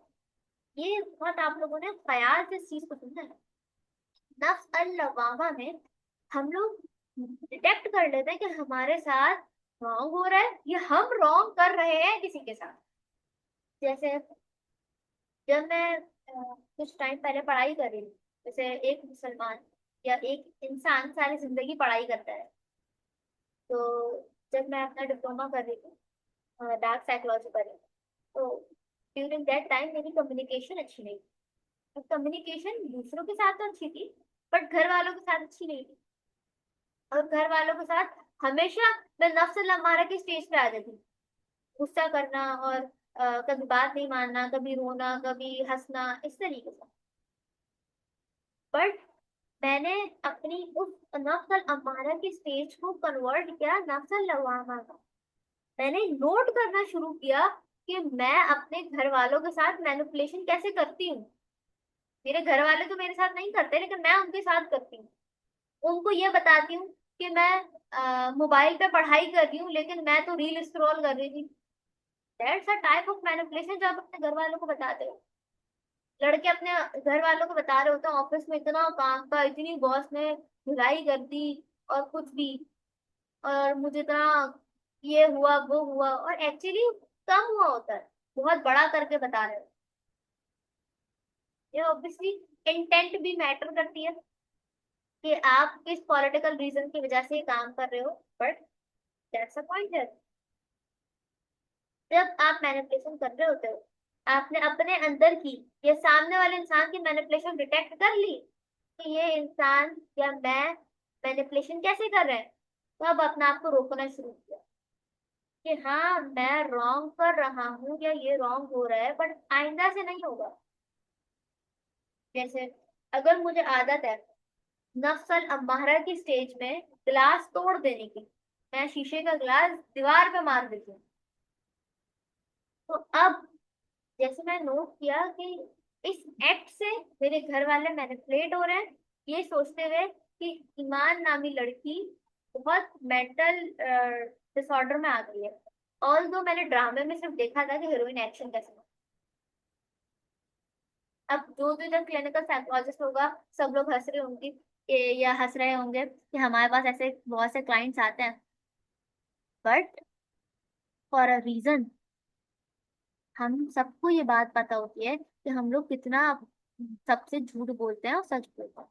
ये बहुत आप लोगों ने ख्याल से इस चीज को सुनना है। नफ्स अल लवामा में हम लोग डिटेक्ट कर लेते हैं कि हमारे साथ रॉन्ग हो रहा है या हम रॉन्ग कर रहे हैं किसी के साथ। जैसे जब मैं कुछ टाइम पहले पढ़ाई कर रही थी, जैसे एक मुसलमान या एक इंसान सारी जिंदगी पढ़ाई करता है, तो जब मैं अपना डिप्लोमा कर रही थी, डार्क साइकोलॉजी कर रही थी, तो ड्यूरिंग दैट टाइम मेरी कम्युनिकेशन अच्छी नहीं थी। कम्युनिकेशन दूसरों के साथ तो अच्छी थी, बट घर वालों के साथ अच्छी नहीं थी। और घर वालों के साथ हमेशा मैं नफ्स अम्मारा की स्टेज पे आ जाती, गुस्सा करना और कभी बात नहीं मानना, कभी रोना, कभी हंसना, इस तरीके से। बट मैंने अपनी उस नफ्स अम्मारा की स्टेज को कन्वर्ट किया नफ्स लवामा का। मैंने नोट करना शुरू किया कि मैं अपने घर वालों के साथ मैनिपुलेशन कैसे करती हूँ। मेरे घर वाले तो मेरे साथ नहीं करते लेकिन मैं उनके साथ करती हूँ। उनको ये बताती हूँ कि मैं मोबाइल पे पढ़ाई कर रही हूँ लेकिन मैं तो रील स्क्रॉल कर रही थी। That's a type of manipulation जो आप अपने घर वालों को बताते हो। लड़के अपने घर वालों को बता रहे होते हैं ऑफिस में इतना काम था, इतनी बॉस ने धुलाई कर दी और कुछ भी, और मुझे इतना ये हुआ वो हुआ, और एक्चुअली कम हुआ होता है, बहुत बड़ा करके बता रहे हो। ये ऑब्वियसली इंटेंट भी मैटर करती है कि आप किस पॉलिटिकल रीजन की वजह से ये काम कर रहे हो, बट दैट्स अ पॉइंट है। जब आप मैनिपुलेशन कर रहे होते हो, आपने अपने अंदर की या सामने वाले इंसान की मैनिपुलेशन डिटेक्ट कर ली कि ये इंसान या मैं मैनिपुलेशन कैसे कर रहे हैं, तो अब अपने आप को रोकना शुरू किया कि हाँ मैं रॉन्ग कर रहा हूँ या ये रॉन्ग हो रहा है, बट आइंदा से नहीं होगा। जैसे अगर मुझे आदत है नफ्सल अम्मारा की स्टेज में ग्लास तोड़ देने की, मैं शीशे का ग्लास दीवार पे मार देती हूँ। तो अब जैसे मैं नोट किया कि इस एक्ट से मेरे घर वाले मैनिपुलेट हो रहे हैं, ये सोचते हुए कि ईमान नामी लड़की बहुत मेंटल डिसऑर्डर में आ गई है। ऑल दो मैंने ड्रामे में सिर्फ देखा था कि हीरोइन एक्शन कैसे करती है। अब जो जो इधर क्लिनिकल साइकोलॉजिस्ट होगा, सब लोग हंस रहे होंगे या हंस रहे होंगे कि हमारे पास ऐसे बहुत से क्लाइंट्स आते हैं, बट फॉर अ रीजन हम सबको ये बात पता होती है कि हम लोग कितना सबसे झूठ बोलते हैं और सच बोलते हैं।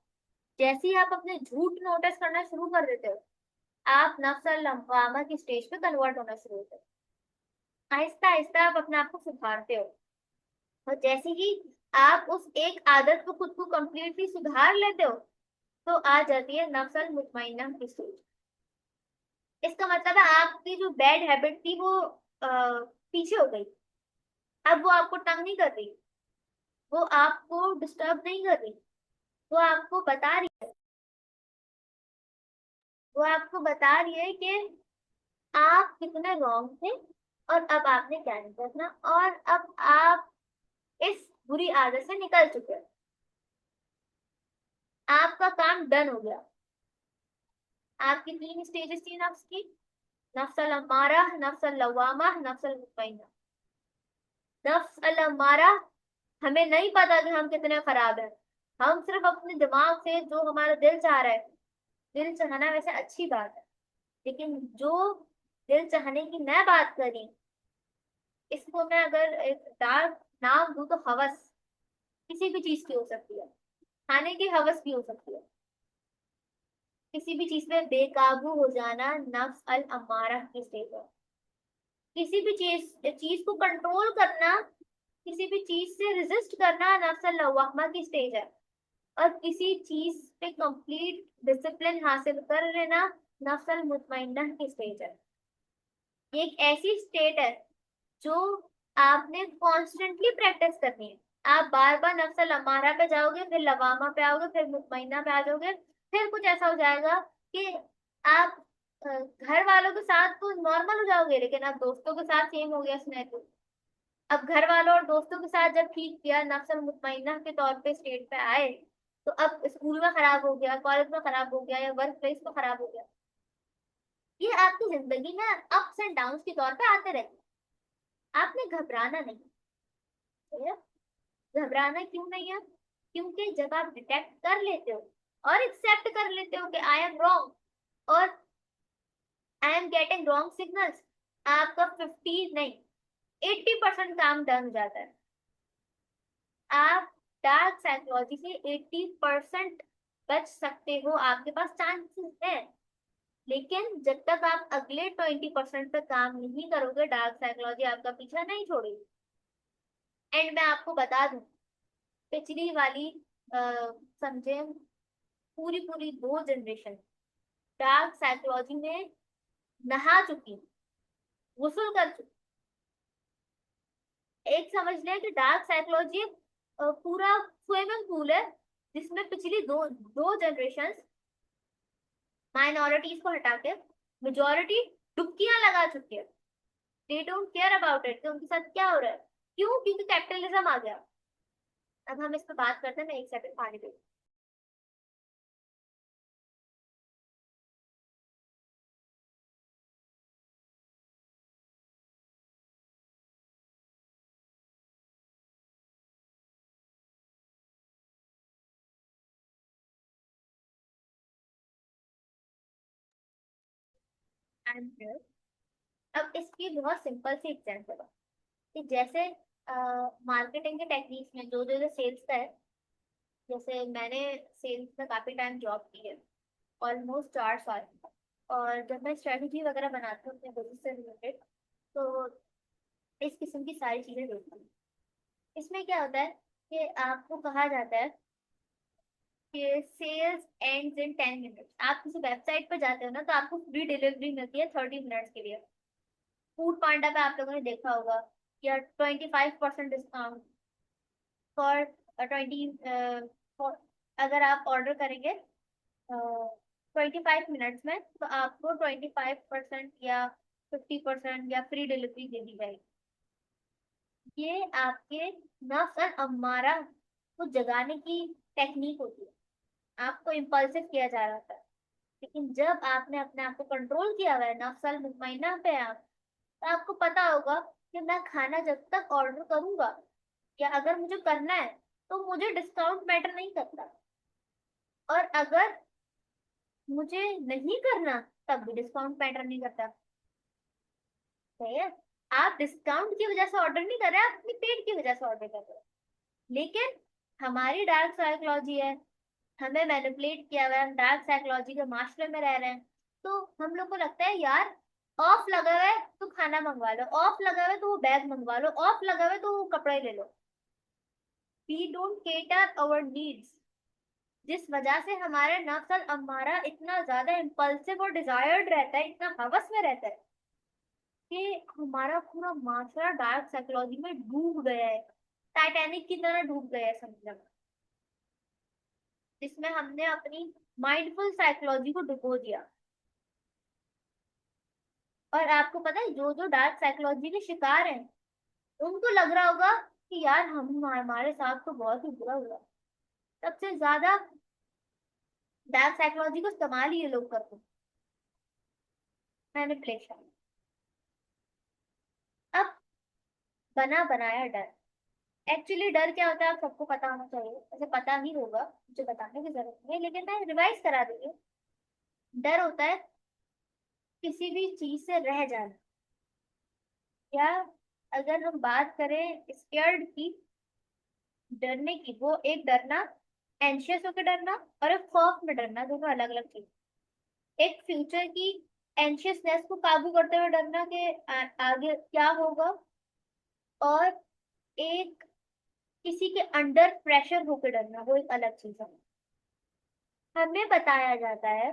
जैसे ही आप अपने झूठ नोटिस करना शुरू कर देते हो, आप नफ्सल लवामा की स्टेज पे कन्वर्ट होना शुरू होते हो। आहिस्ता आहिस्ता आप अपने आप को सुधारते हो, और जैसे ही आप उस एक आदत को खुद को कंप्लीटली सुधार लेते हो, तो आ जाती है नफ्सल मुतमइन्ना की स्टेज। इसका मतलब है आपकी जो बैड हैबिट थी वो पीछे हो गई। अब वो आपको तंग नहीं कर रही, वो आपको डिस्टर्ब नहीं कर रही, वो आपको बता रही है, वो आपको बता रही है कि आप कितने रॉन्ग थे और अब आपने क्या नहीं करना, और अब आप इस बुरी आदत से निकल चुके हैं। आपका काम डन हो गया। आपकी 3 स्टेजेस थी नफ्स की: नफ्स अल अम्मारा, नफ्स अल लवामा, नफ्स अल मुतमइन्ना। नफ्स अल अम्मारा, हमें नहीं पता कि हम कितने खराब हैं। हम सिर्फ अपने दिमाग से जो हमारा दिल चाह रहा है, दिल चाहना वैसे अच्छी बात है, लेकिन जो दिल चाहने की मैं बात करी, इसको मैं अगर एक डार्क नाम दूं तो हवस। किसी भी चीज की हो सकती है, खाने की हवस भी हो सकती है। किसी भी चीज में बेकाबू हो जाना नफ्स अल अम्मारा की स्टेज है। किसी भी चीज चीज को कंट्रोल करना, किसी भी चीज से रेजिस्ट करना नफ्स अल लवामा की स्टेज है। और किसी चीज पे कंप्लीट डिसिप्लिन हासिल कर लेना नफ्स अल मुतमइन्ना की स्टेज है। ये एक ऐसी स्टेट है जो आपने कॉन्स्टेंटली प्रैक्टिस करनी है। आप बार बार नफ्सल अमारा पे जाओगे, फिर लवामा पे आओगे, फिर मुतमइना पे आ जाओगे, फिर कुछ ऐसा हो जाएगा कि आप घर वालों के साथ तो नॉर्मल हो जाओगे, लेकिन अब दोस्तों के साथ सेम हो गया स्नेह। अब घर वालों और दोस्तों के साथ जब ठीक किया, नफ्सल मुतमइना के तौर पे स्टेट पे आए, तो अब स्कूल में खराब हो गया, कॉलेज में खराब हो गया, या वर्क प्लेस में खराब हो गया। ये आपकी जिंदगी में अप्स एंड डाउन के तौर पे आते रहते हैं। आपने घबराना नहीं है। घबराना क्यों नहीं है? क्योंकि जब आप डिटेक्ट कर लेते हो और एक्सेप्ट कर लेते हो कि आई एम रॉन्ग और I am getting wrong signals, आपका 50 नहीं 80% काम डन हो जाता है। आप डार्क साइकोलॉजी से 80% बच सकते हो, आपके पास चांसेस है। लेकिन जब तक आप अगले 20% पे काम नहीं करोगे, डार्क साइकोलॉजी आपका पीछा नहीं छोड़ेगी। एंड मैं आपको बता दूं, पिछली वाली समझे, पूरी पूरी 2 जनरेशन डार्क साइकोलॉजी में नहा चुकी, गुस्ल कर चुकी। एक समझ लें कि डार्क साइकोलॉजी पूरा स्विमिंग पूल है, जिसमें पिछली दो दो जनरेशन माइनॉरिटीज को हटा के मेजोरिटी डुबकियां लगा चुकी है। They don't care about it कि उनके साथ क्या हो रहा है। क्यों? क्योंकि कैपिटलिज्म आ गया। अब हम इस पर बात करते हैं, मैं एक सेकंड पानी पी। अब इसकी बहुत सिंपल सी एग्जांपल है कि जैसे मार्केटिंग के टेक्निक्स में जो जो सेल्स का है, जैसे मैंने सेल्स में काफी टाइम जॉब की है, ऑलमोस्ट 4 साल। और जब मैं स्ट्रेटजी वगैरह बनाती हूँ अपने बिजनेस से रिलेटेड, तो इस किस्म की सारी चीजें देखती हूँ। इसमें क्या होता है कि आपको कहा जाता है कि सेल्स एंड्स इन 10 मिनट्स। आप किसी वेबसाइट पर जाते हो ना, तो आपको फ्री डिलीवरी मिलती है 30 मिनट्स के लिए। फूड पांडा पे आप लोगों ने देखा होगा, या 25% डिस्काउंट फॉर 20, अगर आप ऑर्डर करेंगे 25 मिनट्स में, तो आपको 25% या 50% या फ्री डिलीवरी दे दी जाएगी। ये आपके नफ्स और अम्मारा को जगाने की टेक्निक होती है। आपको इम्पल्सिव किया जा रहा था, लेकिन जब आपने अपने आप को कंट्रोल किया हुआ है, नफ्स अल मुतमइन्ना पे आप, तो आपको पता होगा कि मैं खाना जब तक ऑर्डर करूंगा या अगर मुझे करना है, तो मुझे डिस्काउंट मैटर नहीं करता। और अगर मुझे नहीं करना, तब भी डिस्काउंट मैटर नहीं करता। सही है। आप डिस्काउंट की वजह से ऑर्डर नहीं कर रहे, आप अपनी पेट की वजह से ऑर्डर कर रहे हो। लेकिन हमारी डार्क साइकोलॉजी है, हमें मैनिपुलेट किया हुआ है, हम डार्क साइकोलॉजी के मास्टर में रह रहे हैं। तो हम लोग को लगता है यार, ऑफ लगा हुआ है तो खाना मंगवा लो, ऑफ लगा हुआ है तो वो बैग मंगवा लो, ऑफ लगा हुआ है तो वो कपड़े ले लो। We don't cater our needs, जिस वजह से हमारा नफ्स और अम्मारा इतना ज्यादा इम्पल्सिव और डिजायर्ड रहता है, इतना हवस में रहता है कि हमारा पूरा माशरा डार्क साइकोलॉजी में डूब गया है, टाइटैनिक की तरह डूब गया है समझ, जिसमें हमने अपनी माइंडफुल साइकोलॉजी को डुबो दिया। और आपको पता है, जो जो डार्क साइकोलॉजी के शिकार हैं, उनको लग रहा होगा कि यार हम हमारे साथ तो बहुत ही बुरा हुआ। सबसे ज्यादा डार्क साइकोलॉजी को इस्तेमाल ही ये लोग करते हैं, मैनिपुलेशन। अब बना बनाया डर, एक्चुअली डर क्या होता है आप सबको पता होना चाहिए, वैसे पता ही होगा, मुझे बताने की जरूरत नहीं है, लेकिन मैं रिवाइज करा दूंगी। डर होता है किसी भी चीज से रह जाना, या अगर हम बात करें स्केर्ड की, डरने की, वो एक डरना, एंशियस होकर डरना, और एक खौफ में डरना, दोनों अलग अलग चीज। एक फ्यूचर की एंशियसनेस को काबू करते हुए डरना कि आगे क्या होगा, और एक किसी के अंडर प्रेशर होकर डरना, वो एक अलग चीज है। हमें बताया जाता है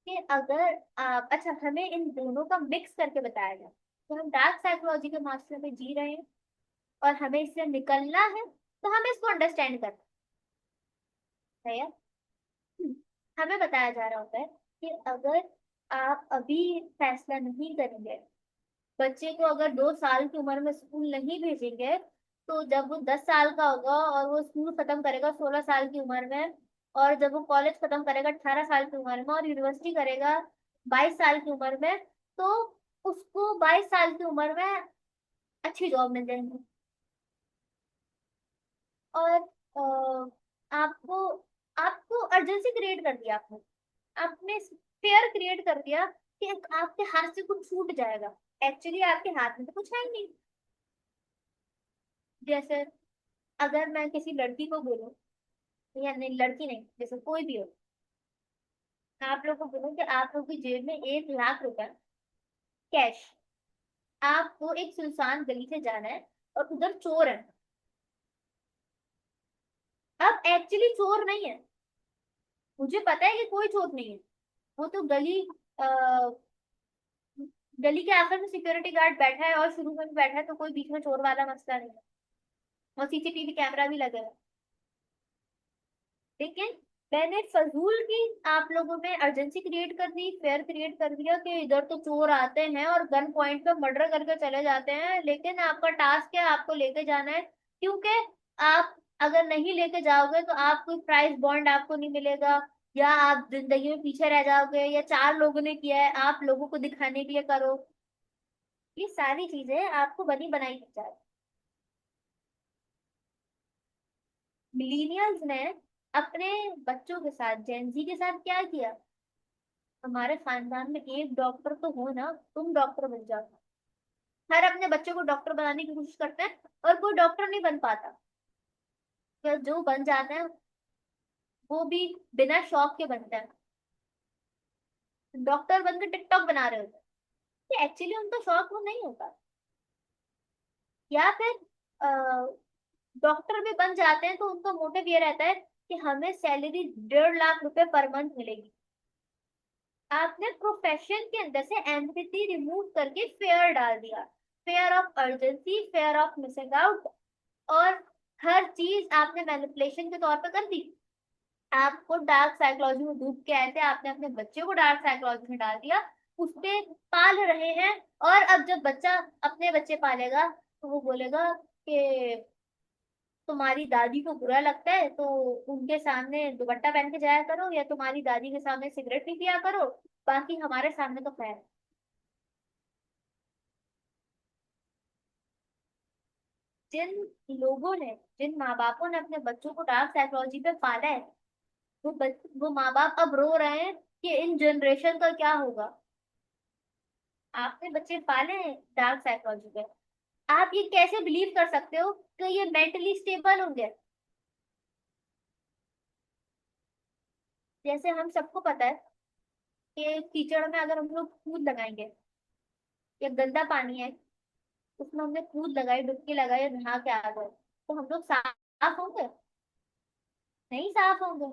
कि अगर आप, अच्छा, हमें इन दोनों का मिक्स करके बताया जाता है, तो हम डार्क साइकोलॉजी के मास्टर में जी रहे हैं और हमें इससे निकलना है, तो हमें इसको अंडरस्टैंड करना है। हमें बताया जा रहा होता है कि अगर आप अभी फैसला नहीं करेंगे, बच्चे को अगर 2 साल की उम्र में स्कूल नहीं भेजेंगे, तो जब वो 10 साल का होगा और वो स्कूल खत्म करेगा 16 साल की उम्र में, और जब वो कॉलेज खत्म करेगा 18 साल की उम्र में, और यूनिवर्सिटी करेगा 22 साल की उम्र में, तो उसको 22 साल की उम्र में अच्छी जॉब मिल जाएगी। और आपको आपको अर्जेंसी क्रिएट कर दिया आपने, आपने फेयर क्रिएट कर दिया कि आपके हाथ से कुछ छूट जाएगा। एक्चुअली आपके हाथ में तो कुछ है ही नहीं। जैसे अगर मैं किसी लड़की को बोलूं, या नहीं लड़की नहीं, जैसे कोई भी हो, आप लोग को बोलूं कि आप लोग की जेब में 1 लाख रुपए कैश, आपको एक सुनसान गली से जाना है और उधर चोर है। अब एक्चुअली चोर नहीं है, मुझे पता है कि कोई चोर नहीं है, वो तो गली के आखिर में सिक्योरिटी गार्ड बैठा है और शुरू में भी बैठा है, तो कोई बीच में चोर वाला मसला नहीं है, और सीसीटीवी कैमरा भी लगे हुए हैं। लेकिन मैंने फजूल की आप लोगों में अर्जेंसी क्रिएट कर दी, फेयर क्रिएट कर दिया कि इधर तो चोर आते हैं और गन पॉइंट पे मर्डर करके चले जाते हैं, लेकिन आपका टास्क है आपको लेके जाना है, क्योंकि आप अगर नहीं लेके जाओगे तो आप कोई प्राइस बॉन्ड आपको नहीं मिलेगा, या आप जिंदगी में पीछे रह जाओगे, या 4 लोगों ने किया है आप लोगों को दिखाने के लिए करो। ये सारी चीजें आपको बनी बनाई दी जाए। मिलीनियल्स ने अपने बच्चों के साथ, जेनजी के साथ क्या किया, हमारे खानदान में एक डॉक्टर तो हो ना, तुम डॉक्टर बन जाओ। हर अपने बच्चे को डॉक्टर बनाने की कोशिश करते हैं, और कोई डॉक्टर नहीं बन पाता, या जो बन जाते हैं वो भी बिना शौक के बनते हैं। डॉक्टर बनकर टिकटॉक बना रहे होते हैं, एक्चुअली उनका शौक वो नहीं होता। या फिर डॉक्टर भी बन जाते हैं तो उनका मोटिव ये रहता है कि हमें सैलरी 1.5 लाख रुपए पर मंथ मिलेगी। आपने प्रोफेशन के अंदर से एम्पैथी रिमूव करके फेयर डाल दिया, fair of urgency, fair of missing out, और हर चीज आपने मैनिपुलेशन के तौर पे कर दी। आपको डार्क साइकोलॉजी में डूब के आए थे, आपने अपने बच्चे को डार्क साइकोलॉजी में डाल दिया, उसपे पाल रहे हैं। और अब जब बच्चा अपने बच्चे पालेगा तो वो बोलेगा कि तुम्हारी दादी को बुरा लगता है तो उनके सामने दुपट्टा पहन के जाया करो, या तुम्हारी दादी के सामने सिगरेट नहीं पिया करो, बाकी हमारे सामने तो खैर। जिन लोगों ने, जिन माँ बापों ने अपने बच्चों को डार्क साइकोलॉजी पे पाला है, वो माँ बाप अब रो रहे हैं कि इन जनरेशन का क्या होगा। आपने बच्चे पाले हैं डार्क साइकोलॉजी पे, आप ये कैसे बिलीव कर सकते हो कि ये मेंटली स्टेबल होंगे? जैसे हम सबको पता है कि कीचड़ में अगर हम लोग कूद लगाएंगे, या गंदा पानी है उसमें हमने कूद लगाई, डुबकी लगाई और नहा के आ गए, तो हम लोग साफ होंगे? नहीं साफ होंगे।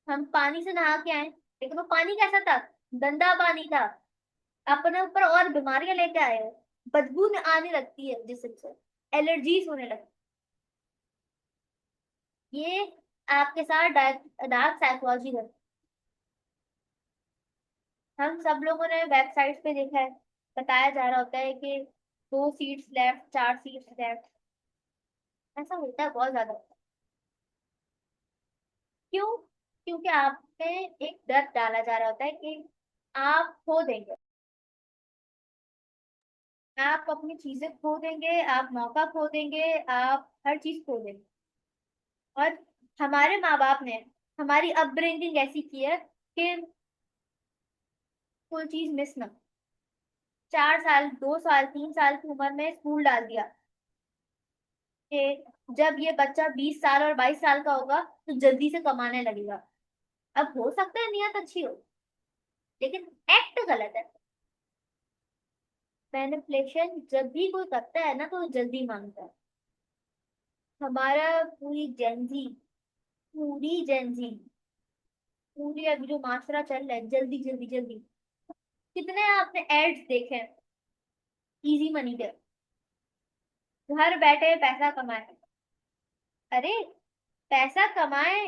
हम पानी से नहा के आए, लेकिन वो पानी कैसा था? गंदा पानी था। अपने ऊपर और बीमारियां लेके आए हैं। बदबू आने लगती है जिसम से, एलर्जीज होने लगती है। ये आपके साथ डार्क डार्क साइकोलॉजी है। हम सब लोगों ने वेबसाइट पे देखा है, बताया जा रहा होता है कि 2 सीट्स लेफ्ट, 4 सीट्स लेफ्ट। ऐसा होता है बहुत ज्यादा। क्यों? क्योंकि आप में एक डर डाला जा रहा होता है कि आप खो देंगे, आप अपनी चीजें खो देंगे, आप मौका खो देंगे, आप हर चीज खो देंगे। और हमारे माँ बाप ने हमारी अपब्रिंगिंग ऐसी की है कि कोई चीज मिस ना। 4 साल, 2 साल, 3 साल की उम्र में स्कूल डाल दिया कि जब ये बच्चा 20 साल और 22 साल का होगा तो जल्दी से कमाने लगेगा। अब हो सकता है नियत अच्छी हो, लेकिन एक्ट गलत है। मैनिपुलेशन जब भी कोई करता है ना तो वो जल्दी मांगता है। हमारा पूरी जेंजी, पूरी अभी जो माशरा चल रहा है, जल्दी जल्दी जल्दी। कितने आपने एड्स देखे हैं इजी मनी के? घर बैठे पैसा कमाए। अरे पैसा कमाए,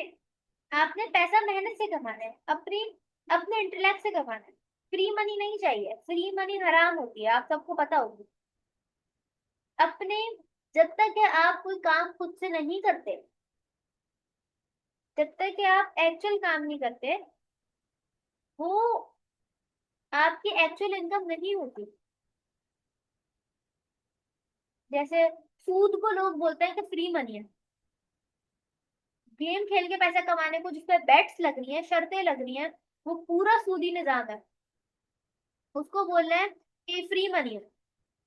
आपने पैसा मेहनत से कमाना है, अपनी अपने इंटेलेक्ट से कमाना है। फ्री मनी नहीं चाहिए, फ्री मनी हराम होती है, आप सबको पता होगी। अपने, जब तक कि आप कोई काम खुद से नहीं करते, जब तक कि आप एक्चुअल काम नहीं करते, वो आपकी एक्चुअल इनकम नहीं होती। जैसे सूद को लोग बोलते हैं कि फ्री मनी है। गेम खेल के पैसा कमाने को जिसपे बेट्स लग रही है, शर्तें लग रही हैं, वो पूरा सूदी निजाम है। उसको बोल रहे हैं कि फ्री मनी है,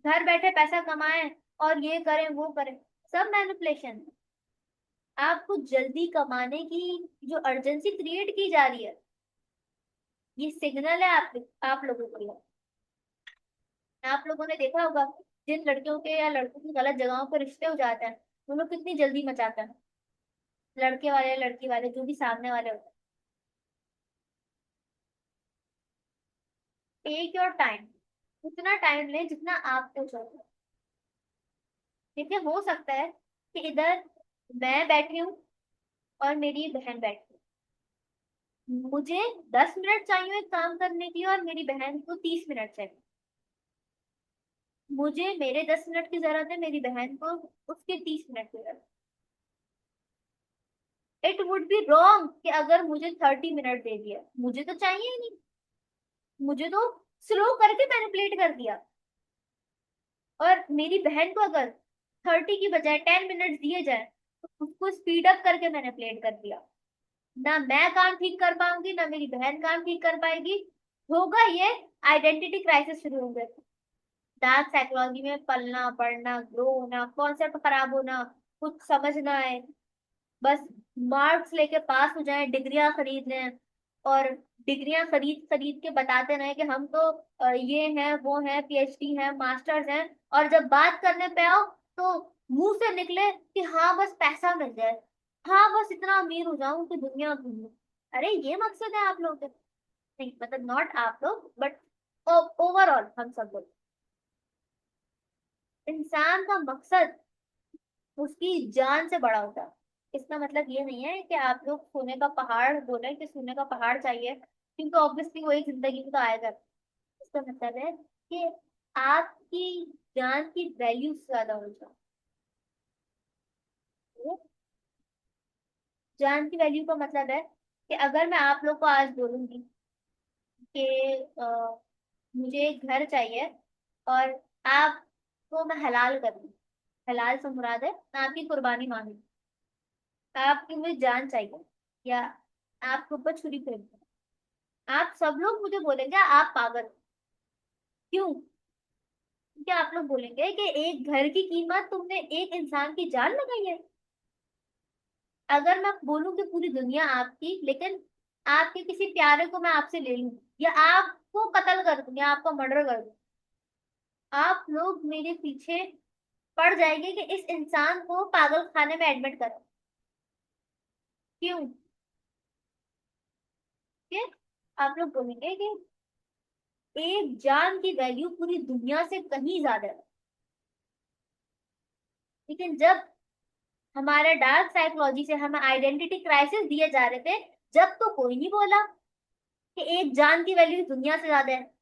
घर बैठे पैसा कमाएं और ये करें वो करें। सब मैनिपुलेशन। आपको जल्दी कमाने की जो अर्जेंसी क्रिएट की जा रही है, ये सिग्नल है आप लोगों के लिए। आप लोगों ने देखा होगा, जिन लड़कियों के या लड़कों की गलत जगहों पर रिश्ते हो जाते हैं, वो लोग कितनी जल्दी मचाते हैं। लड़के वाले या लड़की वाले जो भी सामने वाले होते हैं, टेक योर टाइम। उतना टाइम ले जितना आपको चाहिए। देखिए हो सकता है कि इधर मैं बैठी हूँ और मेरी बहन बैठी है, मुझे 10 मिनट चाहिए एक काम करने की और मेरी बहन को 30 मिनट चाहिए। मुझे मेरे 10 मिनट की जरूरत है, मेरी बहन को उसके 30 मिनट की जरूरत है। इट वुड बी रॉन्ग कि अगर मुझे 30 मिनट दे दिया, मुझे तो चाहिए ही नहीं, मुझे तो स्लो करके मैनिपुलेट कर दिया। और मेरी बहन को अगर 30 की बजाय 10 मिनट दिए जाए, तो उसको स्पीड अप करके मैनिपुलेट कर दिया। ना मैं काम ठीक कर पाऊंगी, ना मेरी बहन काम ठीक कर पाएगी। होगा ये, आइडेंटिटी क्राइसिस शुरू होंगे। डार्क साइकोलॉजी में पलना पढ़ना, ग्रो होना, कॉन्सेप्ट खराब होना, कुछ समझ ना आए, बस मार्क्स लेके पास हो जाए, डिग्रियां खरीद लें, और डिग्रियां खरीद खरीद के बताते रहे कि हम तो ये हैं वो हैं, पीएचडी हैं, मास्टर्स हैं। और जब बात करने पे आओ तो मुंह से निकले कि हाँ बस पैसा मिल जाए, हाँ बस इतना अमीर हो जाऊं कि दुनिया घूम लूं। अरे ये मकसद है आप लोगों का? नहीं, मतलब नॉट आप लोग बट ओवरऑल हम सब लोग। इंसान का मकसद उसकी जान से बड़ा होता है। इसका मतलब ये नहीं है कि आप लोग सोने का पहाड़ बोले कि सोने का पहाड़ चाहिए, क्योंकि ऑब्वियसली वो एक जिंदगी में तो आएगा। इसका मतलब है कि आपकी जान की वैल्यू ज्यादा हो जाए। जान की वैल्यू का मतलब है कि अगर मैं आप लोग को आज बोलूंगी कि मुझे एक घर चाहिए, और आपको मैं हलाल कर दूं, हलाल से मुराद है मैं आपकी कुर्बानी मांगी, आपकी मुझे जान चाहिए, या आपके ऊपर छुरी फेंक दूं, आप सब लोग मुझे बोलेंगे आप पागल हो। क्यों? क्योंकि आप लोग बोलेंगे कि एक घर की कीमत तुमने एक इंसान की जान लगाई है। अगर मैं बोलूं कि पूरी दुनिया आपकी, लेकिन आपके किसी प्यारे को मैं आपसे ले लूं, या आपको कत्ल कर दूं, या आपका मर्डर कर दूं, आप लोग मेरे पीछे पड़ जाएंगे कि इस इंसान को पागल खाने में एडमिट करो। क्यों? कि आप लोग बोलेंगे कि एक जान की वैल्यू पूरी दुनिया से कहीं ज्यादा है। लेकिन जब हमारा डार्क साइकोलॉजी से हमें आइडेंटिटी क्राइसिस दिए जा रहे थे, जब तो कोई नहीं बोला कि एक जान की वैल्यू दुनिया से ज्यादा है।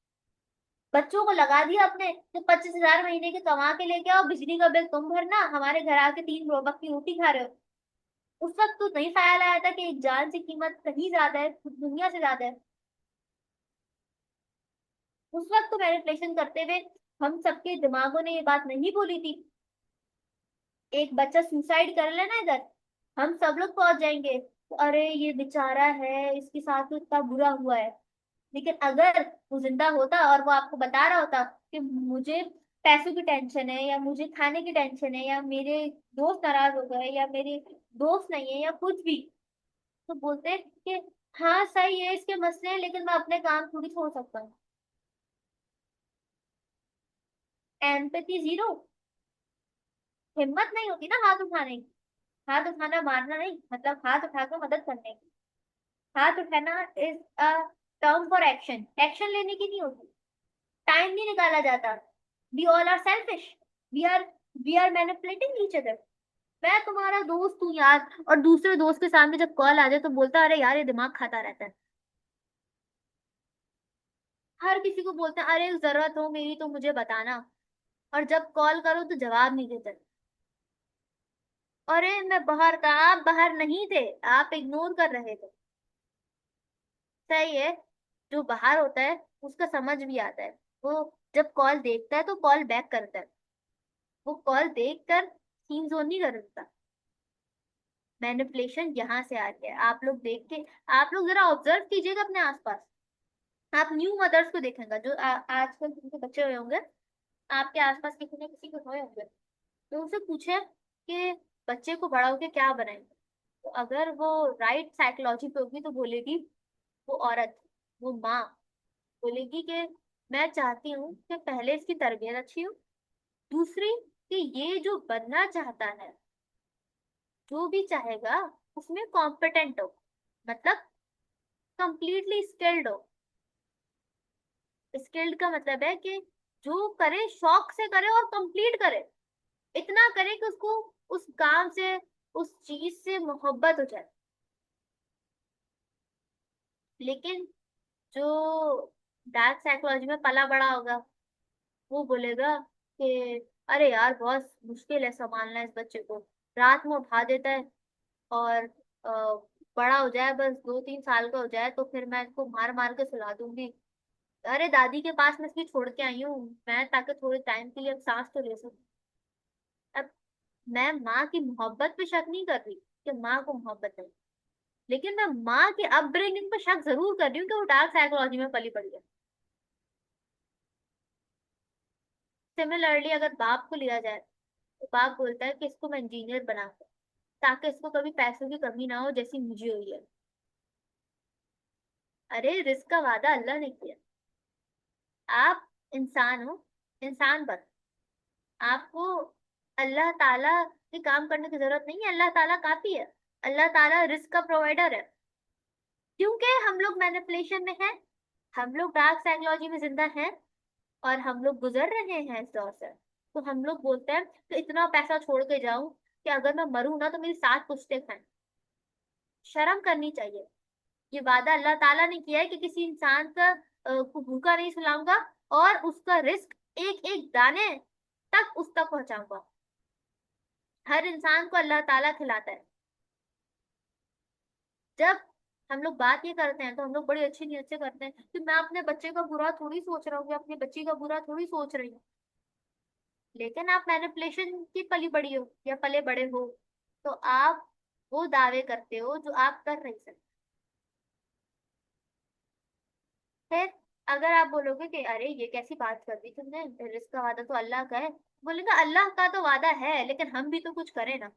बच्चों को लगा दिया अपने तो 25,000 महीने के कमा के लेके आओ, बिजली का बिल तुम भरना, हमारे घर आके 3 वक्त की रोटी खा रहे हो। उस वक्त तो नहीं ख्याल आया था कि एक जान की कीमत कहीं ज्यादा है, दुनिया से ज्यादा है। उस वक्त तो मैनिपुलेशन करते हुए हम सबके दिमागों ने ये बात नहीं बोली थी। एक बच्चा सुसाइड कर लेना इधर, हम सब लोग पहुंच जाएंगे तो अरे ये बेचारा है, इसके साथ तो इतना बुरा हुआ है। लेकिन अगर वो जिंदा होता और वो आपको बता रहा होता कि मुझे पैसों की टेंशन है, या मुझे खाने की टेंशन है, या मेरे दोस्त नाराज हो गए, या मेरे दोस्त नहीं है, या कुछ भी, तो बोलते कि हाँ सही है इसके मसले हैं, लेकिन मैं अपने काम थोड़ी छोड़ सकता हूँ। Empathy zero. हिम्मत नहीं होती ना हाथ उठाने की। हाथ उठाना मारना नहीं, मतलब हाथ उठाकर मदद करने की। हाथ उठाना is a term for action, action लेने की नहीं होती। टाइम नहीं निकाला जाता। We all are selfish. We are we are manipulating each other. मैं तुम्हारा दोस्त हूँ यार, और दूसरे दोस्त के सामने जब कॉल आ जाए तो बोलता है, अरे यार ये दिमाग खाता रहता है। हर किसी को बोलते हैं अरे जरूरत हो मेरी तो मुझे बताना, और जब कॉल करो तो जवाब नहीं देते। अरे मैं बाहर था, आप बाहर नहीं थे, आप इग्नोर कर रहे थे। सही है। जो बाहर होता है उसका समझ भी आता है। वो जब कॉल देखता है तो कॉल बैक करता है। वो कॉल देख कर सीन जोन नहीं करता। मैनिपुलेशन यहाँ से आ गया है। आप लोग देख के, आप लोग जरा ऑब्जर्व कीजिएगा अपने आसपास। आप न्यू मदर्स को देखेंगे जो आजकल जिनके बच्चे हुए होंगे, आपके आसपास किसी न किसी को हुए होंगे, तो उनसे पूछे कि बच्चे को बड़ा होके क्या बनाएंगे। तो अगर वो राइट साइकोलॉजी पे होगी तो बोलेगी, वो औरत, वो माँ बोलेगी कि मैं चाहती हूँ कि पहले इसकी तरबियत अच्छी हो, दूसरी कि ये जो बनना चाहता है, जो भी चाहेगा, उसमें कॉम्पिटेंट हो, मतलब कंप्लीटली स्किल्ड हो। स्किल्ड का मतलब है कि जो करे शौक से करे और कंप्लीट करे, इतना करे कि उसको उस काम से, उस चीज से मोहब्बत हो जाए। लेकिन जो डार्क साइकोलॉजी में पला बड़ा होगा, वो बोलेगा कि अरे यार बहुत मुश्किल है संभालना इस बच्चे को, रात में उठा देता है, और बड़ा हो जाए, बस 2-3 साल का हो जाए तो फिर मैं इसको मार मार के सुला दूंगी। अरे दादी के पास मैं इसलिए छोड़ के आई हूँ मैं, ताकि थोड़े टाइम के लिए अब सांस तो ले सकूं। अब मैं माँ की मोहब्बत पे शक नहीं कर रही कि माँ को मोहब्बत है, लेकिन मैं माँ की अपब्रिंगिंग पे शक जरूर कर रही हूँ कि वो डार्क साइकोलॉजी में पली पड़ी है। सिमिलरली अगर बाप को लिया जाए, तो बाप बोलता है कि इसको मैं इंजीनियर बना, ताकि इसको कभी पैसों की कमी ना हो जैसी मुझे हुई है। अरे रिस्क का वादा अल्लाह ने किया। आप इंसान हो, इंसान बन, आपको अल्लाह ताला के काम करने की जरूरत नहीं है, अल्लाह ताला काफी है। अल्लाह ताला रिस्क का प्रोवाइडर है। क्योंकि हम लोग मैनिपुलेशन में हैं, हम लोग डार्क साइकोलॉजी में जिंदा हैं, और हम लोग गुजर रहे हैं इस दौर से, तो हम लोग बोलते हैं कि इतना पैसा छोड़ के जाऊं, कि अगर मैं मरूं ना तो मेरी 7 पुश्ते खाएं। शर्म करनी चाहिए। ये वादा अल्लाह ताला ने किया है कि किसी इंसान का को भूखा नहीं सुलाऊंगा, और उसका रिस्क एक एक दाने तक उस तक पहुंचाऊंगा। हर इंसान को अल्लाह ताला खिलाता है। जब हम लोग बात ये करते हैं तो हम लोग बड़ी अच्छी नीयत से करते हैं कि मैं अपने बच्चे का बुरा थोड़ी सोच रहा हूँ या अपनी बच्ची का बुरा थोड़ी सोच रही हूँ। लेकिन आप मैनिपुलेशन की पली बड़ी हो या पले बड़े हो, तो आप वो दावे करते हो जो आप कर नहीं सकते। फिर अगर आप बोलोगे कि अरे ये कैसी बात कर दी तुमने, रिस्क का वादा तो अल्लाह का है, बोलेगा अल्लाह का तो वादा है लेकिन हम भी तो कुछ करें ना।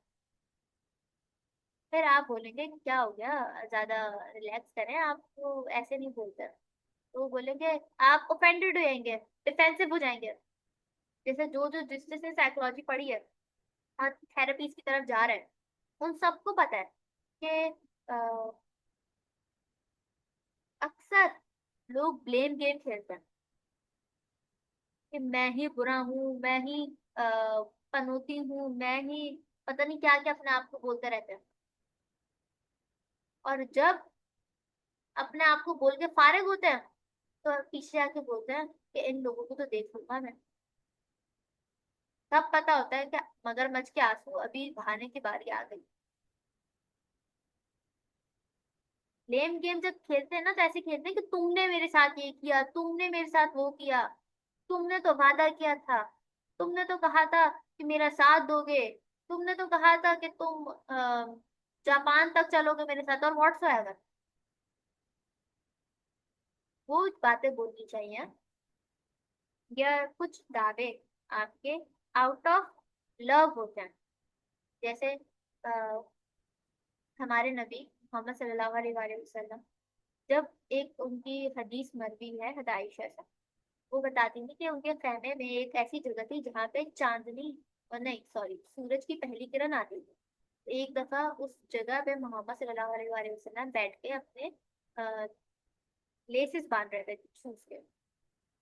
फिर आप बोलेंगे कि क्या हो गया, ज्यादा रिलैक्स करें, आप तो ऐसे नहीं बोलते। तो वो बोलेंगे, आप ओफेंडेड हो जाएंगे, डिफेंसिव हो जाएंगे। जैसे जो जो जिस जिसने साइकोलॉजी पढ़ी है और थेरेपीज की तरफ जा रहे हैं, उन सबको पता है कि अक्सर लोग ब्लेम गेम खेलते हैं कि मैं ही बुरा हूँ, मैं ही पनौती हूँ, मैं ही पता नहीं क्या क्या अपने आप को बोलते रहते हैं। और जब अपने आप को बोल के फारिग होते हैं तो पीछे आके बोलते हैं कि इन लोगों को तो देख लूंगा मैं। तब पता होता है कि मगरमच्छ के आंसू अभी बहाने की बारी आ गई। ब्लेम गेम जब खेलते हैं ना तो ऐसे खेलते हैं कि तुमने मेरे साथ ये किया, तुमने मेरे साथ वो किया, तुमने तो वादा किया था, तुमने तो कहा था कि मेरा साथ दोगे, तुमने तो कहा था कि तुम जापान तक चलोगे मेरे साथ, और व्हाट्सएवर वो बातें बोलनी चाहिए। या कुछ दावे आपके आउट ऑफ लव होते हैं। जैसे हमारे नबी मोहम्मद सल्लल्लाहु अलैहि वसल्लम, जब एक उनकी हदीस मरवी है हद आयशा से, वो बताती थी कि उनके खेमे में एक ऐसी जगह थी जहाँ पे चांदनी, और नहीं सॉरी, सूरज की पहली किरण आती थी। तो एक दफा उस जगह पे मोहम्मद सल्लल्लाहु अलैहि वसल्लम बैठ के अपने लेसेस बांध रहे थे शूज के,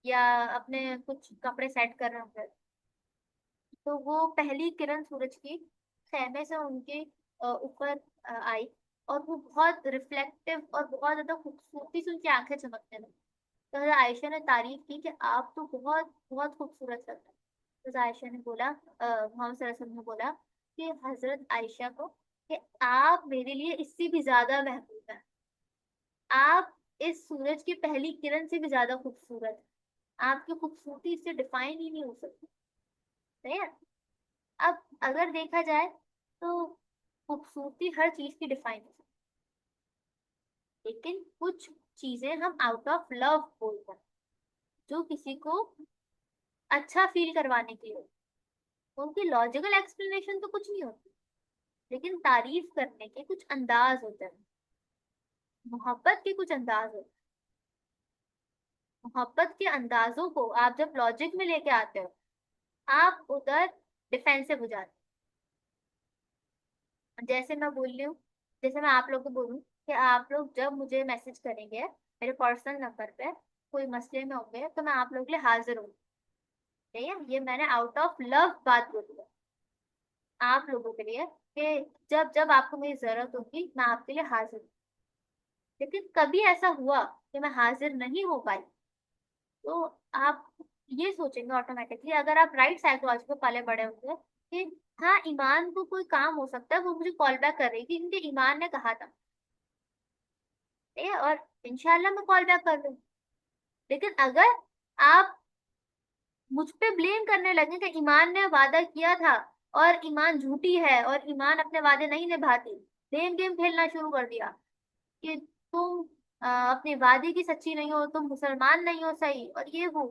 या अपने कुछ कपड़े सेट कर रहे थे। तो वो पहली किरण सूरज की खेमे से उनके ऊपर आई, और वो बहुत रिफ्लेक्टिव और बहुत ज्यादा खूबसूरती से उनकी आंखें चमकने लगी। तो हज़रत आयशा ने तारीफ की कि आप तो बहुत बहुत खूबसूरत लग रहे हैं। तो हज़रत आयशा ने बोला, मोहम्मद सल्लल्लाहु अलैहि वसल्लम ने बोला कि हजरत आयशा को कि आप मेरे लिए इससे भी ज्यादा महबूब हैं। आप इस सूरज की पहली किरण से भी ज्यादा खूबसूरत हैं। आपकी खूबसूरती इससे डिफाइन ही नहीं हो सकती। सही है। अब अगर देखा जाए तो खूबसूरती हर चीज की डिफाइन हो सकती है, लेकिन कुछ चीजें हम आउट ऑफ लव बोलते हैं, जो किसी को अच्छा फील करवाने के लिए। उनकी लॉजिकल एक्सप्लेनेशन तो कुछ नहीं होती, लेकिन तारीफ करने के कुछ अंदाज होते हैं, मोहब्बत के कुछ अंदाज होते हैं। मोहब्बत के अंदाजों को आप जब लॉजिक में लेके आते हो, आप उधर डिफेंसिव हो जाते हो। जैसे मैं बोल रही हूँ, जैसे मैं आप लोग को बोलूँ कि आप लोग जब मुझे मैसेज करेंगे मेरे पर्सनल नंबर पे, कोई मसले में होंगे, तो मैं आप लोगों के लिए हाजिर हूँ। ठीक है, ये मैंने आउट ऑफ लव बात बोली है आप लोगों के लिए, कि जब जब आपको मेरी जरूरत होगी मैं आपके लिए हाजिर हूँ। लेकिन कभी ऐसा हुआ कि मैं हाजिर नहीं हो पाई, तो आप ये सोचेंगे ऑटोमेटिकली, अगर आप राइट साइकोलॉजी पे पले बड़े होंगे, कि हाँ ईमान को कोई काम हो सकता है, वो मुझे कॉल बैक कर रही थी क्योंकि ईमान ने कहा था। ठीक है, और इंशाल्लाह मैं कॉल बैक कर दूँ। लेकिन अगर आप मुझ पे ब्लेम करने लगे कि ईमान ने वादा किया था और ईमान झूठी है और ईमान अपने वादे नहीं निभाती, ब्लेम गेम खेलना शुरू कर दिया कि तुम अपने वादे की सच्ची नहीं हो, तुम मुसलमान नहीं हो सही, और ये वो,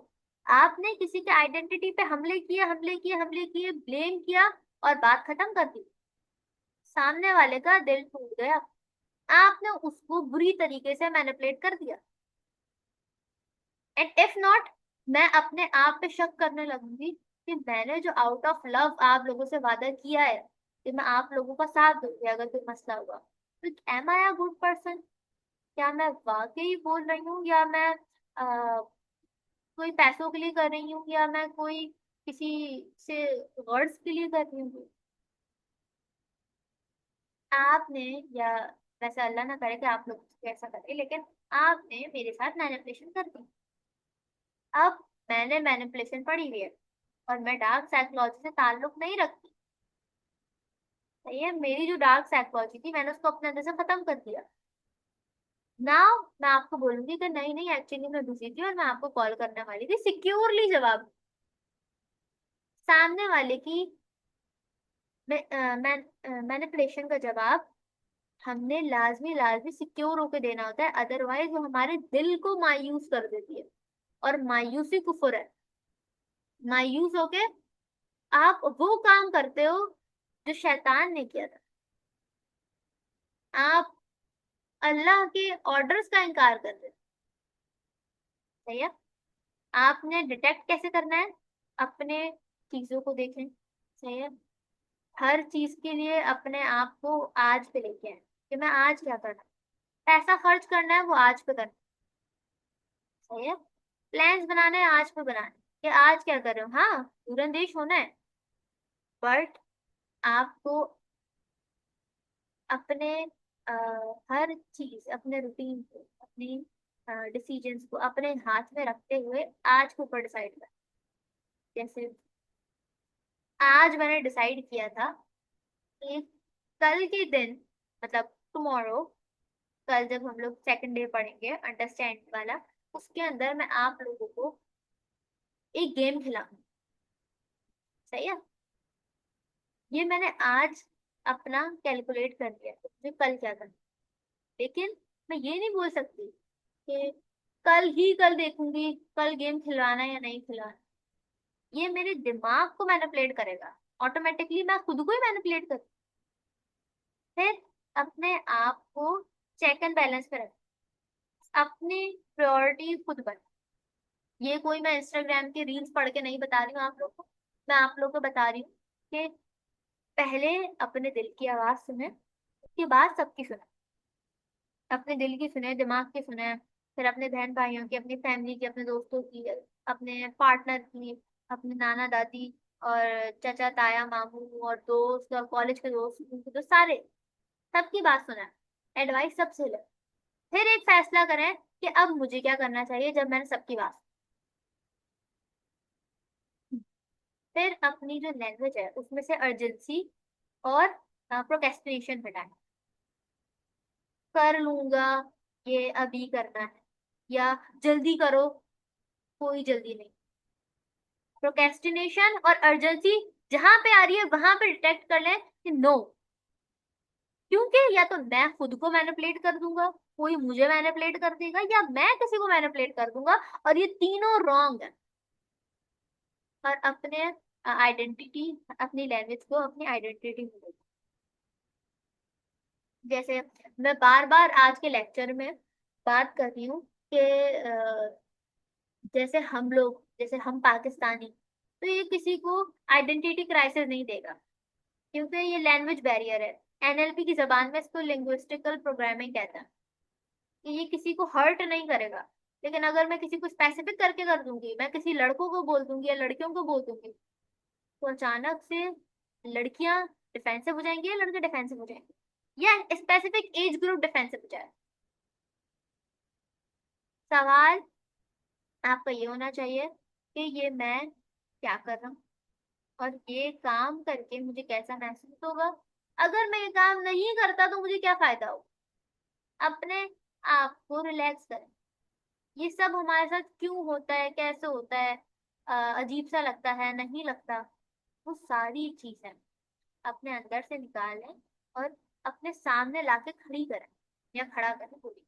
आपने किसी के आइडेंटिटी पे हमले किए हमले किए हमले किए, ब्लेम किया, और बात खत्म कर दी। सामने वाले का दिल टूट गया, आपने उसको बुरी तरीके से मैनिपुलेट कर दिया। एंड इफ नॉट, मैं अपने आप पे शक करने लगूंगी कि मैंने जो आउट ऑफ लव आप लोगों से वादा किया है कि मैं आप लोगों का साथ दूंगी अगर कोई मसला हुआ, तो am I a good person? क्या मैं वाकई बोल रही हूँ, या मैं कोई पैसों के लिए कर रही हूँ, या मैं कोई किसी से वर्ड्स के लिए कर रही हूँ? आपने, या वैसे अल्लाह ना करे कि आप लोग ऐसा करें, लेकिन आपने मेरे साथ मैनिपुलेशन कर दी। अब मैंने मैनिपुलेशन पढ़ी हुई है, और मैं डार्क साइकोलॉजी से ताल्लुक नहीं रखती। सही है, मेरी जो डार्क साइकोलॉजी थी मैंने उसको अपने अंदर से खत्म कर दिया। नाउ मैं आपको बोलूंगी कि नहीं नहीं, एक्चुअली मैं बिजी थी और मैं आपको कॉल करने वाली थी सिक्योरली जवाब। सामने वाले की मैनिपुलेशन का जवाब हमने लाजमी लाजमी सिक्योर होके देना होता है, अदरवाइज वो हमारे दिल को मायूस कर देती है। और मायूसी कुफर है। मायूस होके आप वो काम करते हो जो शैतान ने किया था। आप अल्लाह के ऑर्डर्स का इनकार कर रहे हो। सही है। आपने डिटेक्ट कैसे करना है? अपने चीजों को देखें। सही है। हर चीज के लिए अपने आप को आज पे लेके आए कि मैं आज क्या करना। पैसा खर्च करना है वो आज पे करना। सही है। प्लान्स बनाने हैं आज पे बनाने, कि आज क्या कर रहे हो। हाँ, दूरंदेश होना है, बट आपको अपने अ, हर चीज, अपने रूटीन को, अपनी डिसीजंस को अपने हाथ में रखते हुए आज के ऊपर डिसाइड कर। जैसे आज मैंने डिसाइड किया था कि कल के दिन, मतलब टुमारो, कल जब हम लोग सेकंड डे पढ़ेंगे अंडरस्टैंड वाला, उसके अंदर मैं आप लोगों को एक गेम खिलाऊंगी। सही है। ये मैंने आज अपना कैलकुलेट कर लिया है, मुझे कल क्या करना। लेकिन मैं ये नहीं बोल सकती कि कल ही कल देखूंगी कल गेम खिलवाना है या नहीं खिलवाना। ये मेरे दिमाग को मैनिपुलेट करेगा। ऑटोमेटिकली मैं खुद को ही मैनिपुलेट कर। फिर अपने आप को चेक एंड बैलेंस पे रख। अपनी प्रायोरिटी खुद बन। ये कोई मैं इंस्टाग्राम की रील्स पढ़ के नहीं बता रही हूँ आप लोग को। मैं आप लोग को बता रही हूँ कि पहले अपने दिल की आवाज सुने, उसके बाद सबकी सुने। अपने दिल की सुने, दिमाग की सुने, फिर अपने बहन भाइयों की, अपनी फैमिली की, अपने दोस्तों की, अपने पार्टनर की, अपने नाना दादी और चाचा ताया मामू और दोस्त और कॉलेज के दोस्त, उनके तो सारे, सबकी बात सुना, एडवाइस सबसे ले। फिर एक फैसला करें कि अब मुझे क्या करना चाहिए जब मैंने सबकी बात सुनी। फिर अपनी जो लैंग्वेज है उसमें से अर्जेंसी और प्रोक्रेस्टिनेशन हटाएं। कर लूंगा, ये अभी करना है, या जल्दी करो, कोई जल्दी नहीं। प्रोक्रेस्टिनेशन और अर्जेंसी जहां पे आ रही है वहां पे डिटेक्ट कर लें कि नो। क्योंकि या तो मैं खुद को मैनिपुलेट कर दूंगा, कोई मुझे मैनिपुलेट कर देगा, या मैं किसी को मैनिपुलेट कर दूंगा, और ये तीनों रॉन्ग है। और अपने आइडेंटिटी, अपनी लैंग्वेज को अपनी आइडेंटिटी मिलेगी। जैसे मैं बार बार आज के लेक्चर में बात कर रही हूँ कि जैसे हम लोग, जैसे हम पाकिस्तानी, तो ये किसी को आइडेंटिटी क्राइसिस नहीं देगा, क्योंकि ये लैंग्वेज बैरियर है। एनएलपी की जबान में इसको लिंग्विस्टिकल प्रोग्रामिंग कहता है, कि ये किसी को हर्ट नहीं करेगा। लेकिन अगर मैं किसी को स्पेसिफिक करके कर दूंगी, मैं किसी लड़कों को बोल दूंगी या लड़कियों को बोल दूंगी, तो अचानक से लड़कियां डिफेंसिव हो जाएंगी या लड़के डिफेंसिव हो जाएंगे, या स्पेसिफिक एज ग्रुप डिफेंसिव हो जाए। सवाल आपका ये होना चाहिए कि ये मैं क्या कर रहा हूँ, और ये काम करके मुझे कैसा महसूस होगा। अगर मैं ये काम नहीं करता तो मुझे क्या फायदा हो। अपने आप को रिलैक्स करें। ये सब हमारे साथ क्यों होता है, कैसे होता है, अजीब सा लगता है, नहीं लगता, वो सारी चीजें अपने अंदर से निकालें और अपने सामने लाके खड़ी करें, या खड़ा करें पूरी,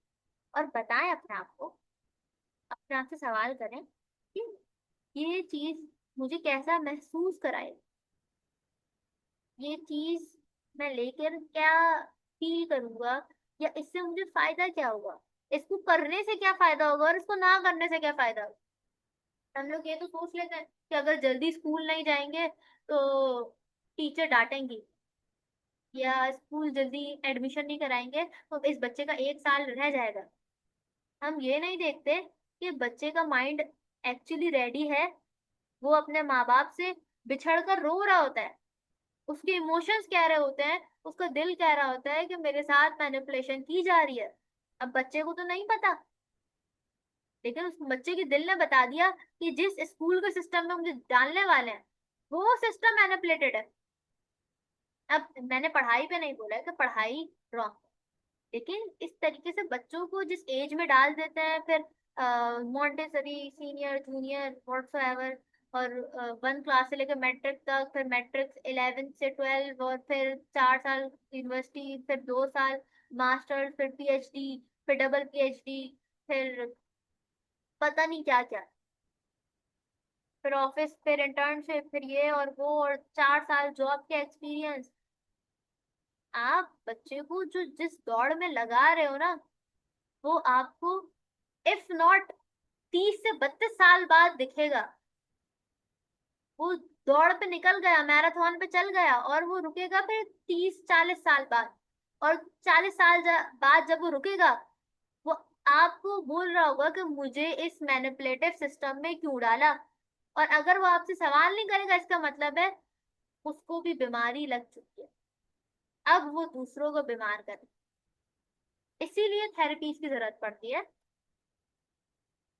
और बताएं अपने आप को। अपने आप से सवाल करें कि ये चीज मुझे कैसा महसूस कराए, ये चीज मैं लेकर क्या फील करूंगा, या इससे मुझे फायदा क्या होगा, इसको करने से क्या फायदा होगा और इसको ना करने से क्या फायदा होगा। हम लोग ये तो सोच लेते हैं कि अगर जल्दी स्कूल नहीं जाएंगे तो टीचर डांटेंगी, या स्कूल जल्दी एडमिशन नहीं कराएंगे तो इस बच्चे का एक साल रह जाएगा। हम ये नहीं देखते कि बच्चे का माइंड एक्चुअली रेडी है, वो अपने माँ बाप से बिछड़ कर रो रहा होता है। उसके इमोशंस कह रहे होते हैं, उसका दिल कह रहा होता है कि मेरे साथ मैनिपुलेशन की जा रही है। अब बच्चे को तो नहीं पता, लेकिन उस बच्चे के दिल ने बता दिया कि जिस स्कूल के सिस्टम में मुझे डालने वाले हैं वो सिस्टम मैनिपुलेटेड है। अब मैंने पढ़ाई पे नहीं बोला है कि पढ़ाई रॉन्ग, लेकिन इस तरीके से बच्चों को जिस एज में डाल देते हैं, फिर मॉन्टेसरी, सीनियर, जूनियर, व्हाटसोएवर, और 1 क्लास से लेकर मैट्रिक तक, फिर मैट्रिक 11 से 12, और फिर 4 साल यूनिवर्सिटी, फिर 2 साल मास्टर्स, फिर पीएचडी, फिर डबल पीएचडी, फिर पता नहीं क्या क्या, फिर ऑफिस, फिर इंटर्नशिप, फिर ये और वो, और 4 साल जॉब के एक्सपीरियंस। आप बच्चे को जो जिस दौड़ में लगा रहे हो ना, वो आपको इफ नॉट 30 से 32 साल बाद दिखेगा। वो दौड़ पे निकल गया, मैराथन पे चल गया, और वो रुकेगा फिर 30-40 साल बाद। और 40 साल बाद जब वो रुकेगा, वो आपको बोल रहा होगा कि मुझे इस मैनिपुलेटिव सिस्टम में क्यों डाला। और अगर वो आपसे सवाल नहीं करेगा, इसका मतलब है उसको भी बीमारी लग चुकी है, अब वो दूसरों को बीमार करे। इसीलिए थेरेपीज की जरूरत पड़ती है।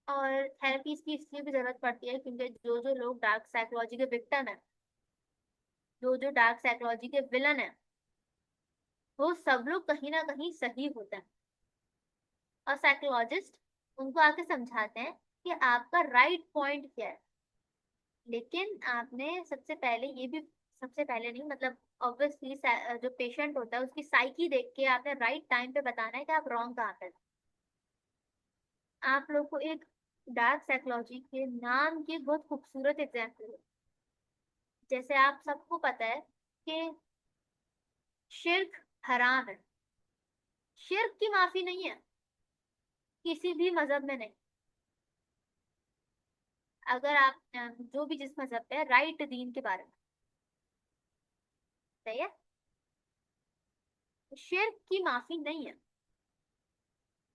और थेरेपीज की इसलिए भी जरूरत पड़ती है क्योंकि जो जो लोग डार्क साइकोलॉजी के विक्टिम है, जो जो डार्क साइकोलॉजी के विलन है, वो सब लोग कहीं ना कहीं सही होते हैं। और साइकोलॉजिस्ट उनको आके समझाते हैं कि आपका राइट पॉइंट क्या है। लेकिन आपने सबसे पहले ये भी, सबसे पहले नहीं मतलब ऑब्वियसली, जो पेशेंट होता है उसकी साइकी देख के आपने राइट टाइम पे बताना है कि आप रॉन्ग कहाँ पे हैं। आप लोग को एक डार्क साइकोलॉजी के नाम की एक बहुत खूबसूरत एग्जाम्पल है। जैसे आप सबको पता है कि शिर्क हराम है। शिर्क की माफी नहीं है, किसी भी मजहब में नहीं। अगर आप जो भी जिस मजहब पे है, राइट दीन के बारे में, सही है, शिर्क की माफी नहीं है।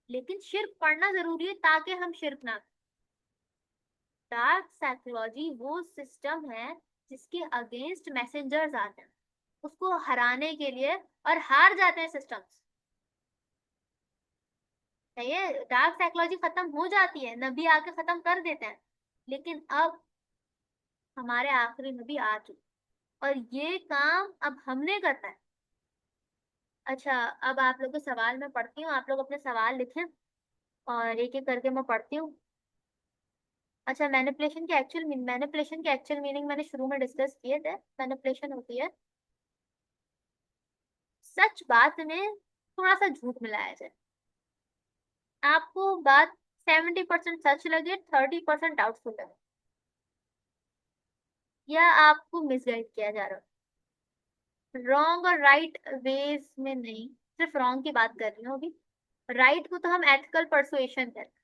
लेकिन शिर्क पढ़ना जरूरी है ताकि हम शिर्क ना करें। डार्क साइकोलॉजी वो सिस्टम है जिसके अगेंस्ट मैसेंजर्स आते हैं उसको हराने के लिए, और हार जाते हैं सिस्टम्स। सही है, डार्क साइकोलॉजी खत्म हो जाती है, नबी आके खत्म कर देते हैं। लेकिन अब हमारे आखिरी नबी आ चुके, और ये काम अब हमने करना है। अच्छा, अब आप लोग के सवाल मैं पढ़ती हूँ, आप लोग अपने सवाल लिखें, और एक एक करके मैं पढ़ती हूँ। अच्छा, मैनिपुलेशन के एक्चुअल मीनिंग मैंने शुरू में डिस्कस किए थे। मैनिपुलेशन होती है सच बात में थोड़ा सा झूठ मिलाया जाए। आपको बात 70% सच लगे, 30% डाउटफुल लगे, या आपको मिसगाइड किया जा रहा है। रॉन्ग और राइट वेज में नहीं, सिर्फ रॉन्ग की बात कर रही हूँ अभी। राइट को तो हम एथिकल परसुएशन कहते हैं।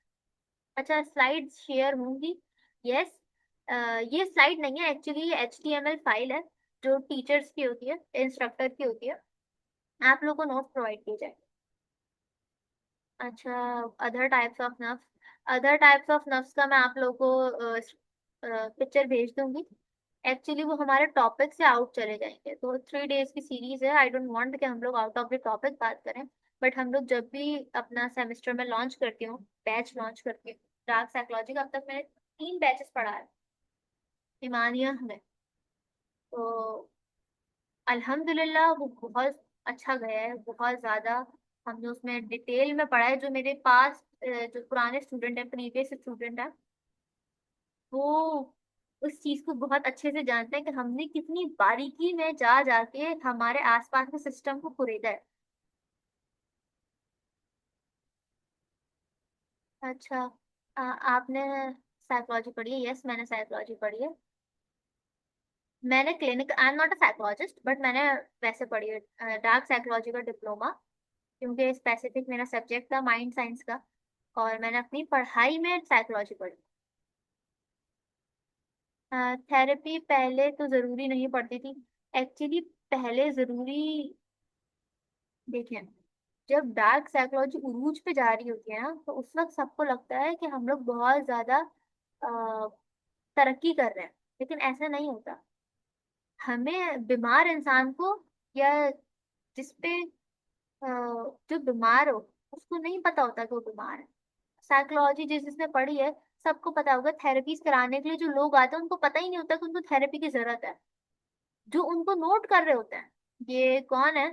अच्छा, स्लाइड शेयर होंगी। यस। ये स्लाइड नहीं है एक्चुअली, ये HTML फाइल है जो टीचर्स की होती है, इंस्ट्रक्टर की होती है। आप लोगों को नोट प्रोवाइड किए जाए। अच्छा, other types of nerves. Other types of nerves का मैं आप लोगों को पिक्चर भेज दूंगी। एक्चुअली वो हमारे टॉपिक से आउट चले जाएंगे, तो 3 डेज की सीरीज है। आई डोंट वांट कि हम लोग आउट ऑफ द टॉपिक बात करें। बट हम लोग जब भी अपना सेमेस्टर में लॉन्च करती हूँ, बैच लॉन्च करती हूँ डार्क साइकोलॉजी का, अब तक मैंने 3 बैचेस पढ़ा है ईमानिया में। तो अल्हम्दुलिल्लाह वो बहुत अच्छा गया है, बहुत ज्यादा। हमने उसमें डिटेल में पढ़ा है। जो मेरे पास जो पुराने स्टूडेंट हैं, प्रीवियस स्टूडेंट है, वो उस चीज को बहुत अच्छे से जानते हैं कि हमने कितनी बारीकी में जा जाके हमारे आसपास के सिस्टम को कुरेदा है। अच्छा, आपने साइकोलॉजी पढ़ी है? यस, मैंने साइकोलॉजी पढ़ी है। मैंने clinic, I am not a psychologist, but मैंने वैसे पढ़ी है डार्क साइकोलॉजी का डिप्लोमा, क्योंकि स्पेसिफिक मेरा सब्जेक्ट था माइंड साइंस का, और मैंने अपनी पढ़ाई में साइकोलॉजी पढ़ी। थेरेपी पहले तो जरूरी नहीं पड़ती थी एक्चुअली। पहले जरूरी, देखें, जब डार्क साइकोलॉजी उरूज पे जा रही होती है ना, तो उस वक्त सबको लगता है कि हम लोग बहुत ज्यादा अ, तरक्की कर रहे हैं, लेकिन ऐसा नहीं होता। हमें बीमार इंसान को, या जिसपे जो बीमार हो उसको नहीं पता होता कि वो बीमार है। साइकोलॉजी जिसने पढ़ी है सबको पता होगा, थेरेपीज कराने के लिए जो लोग आते हैं उनको पता ही नहीं होता कि उनको थेरेपी की जरूरत है। जो उनको नोट कर रहे होते हैं, ये कौन है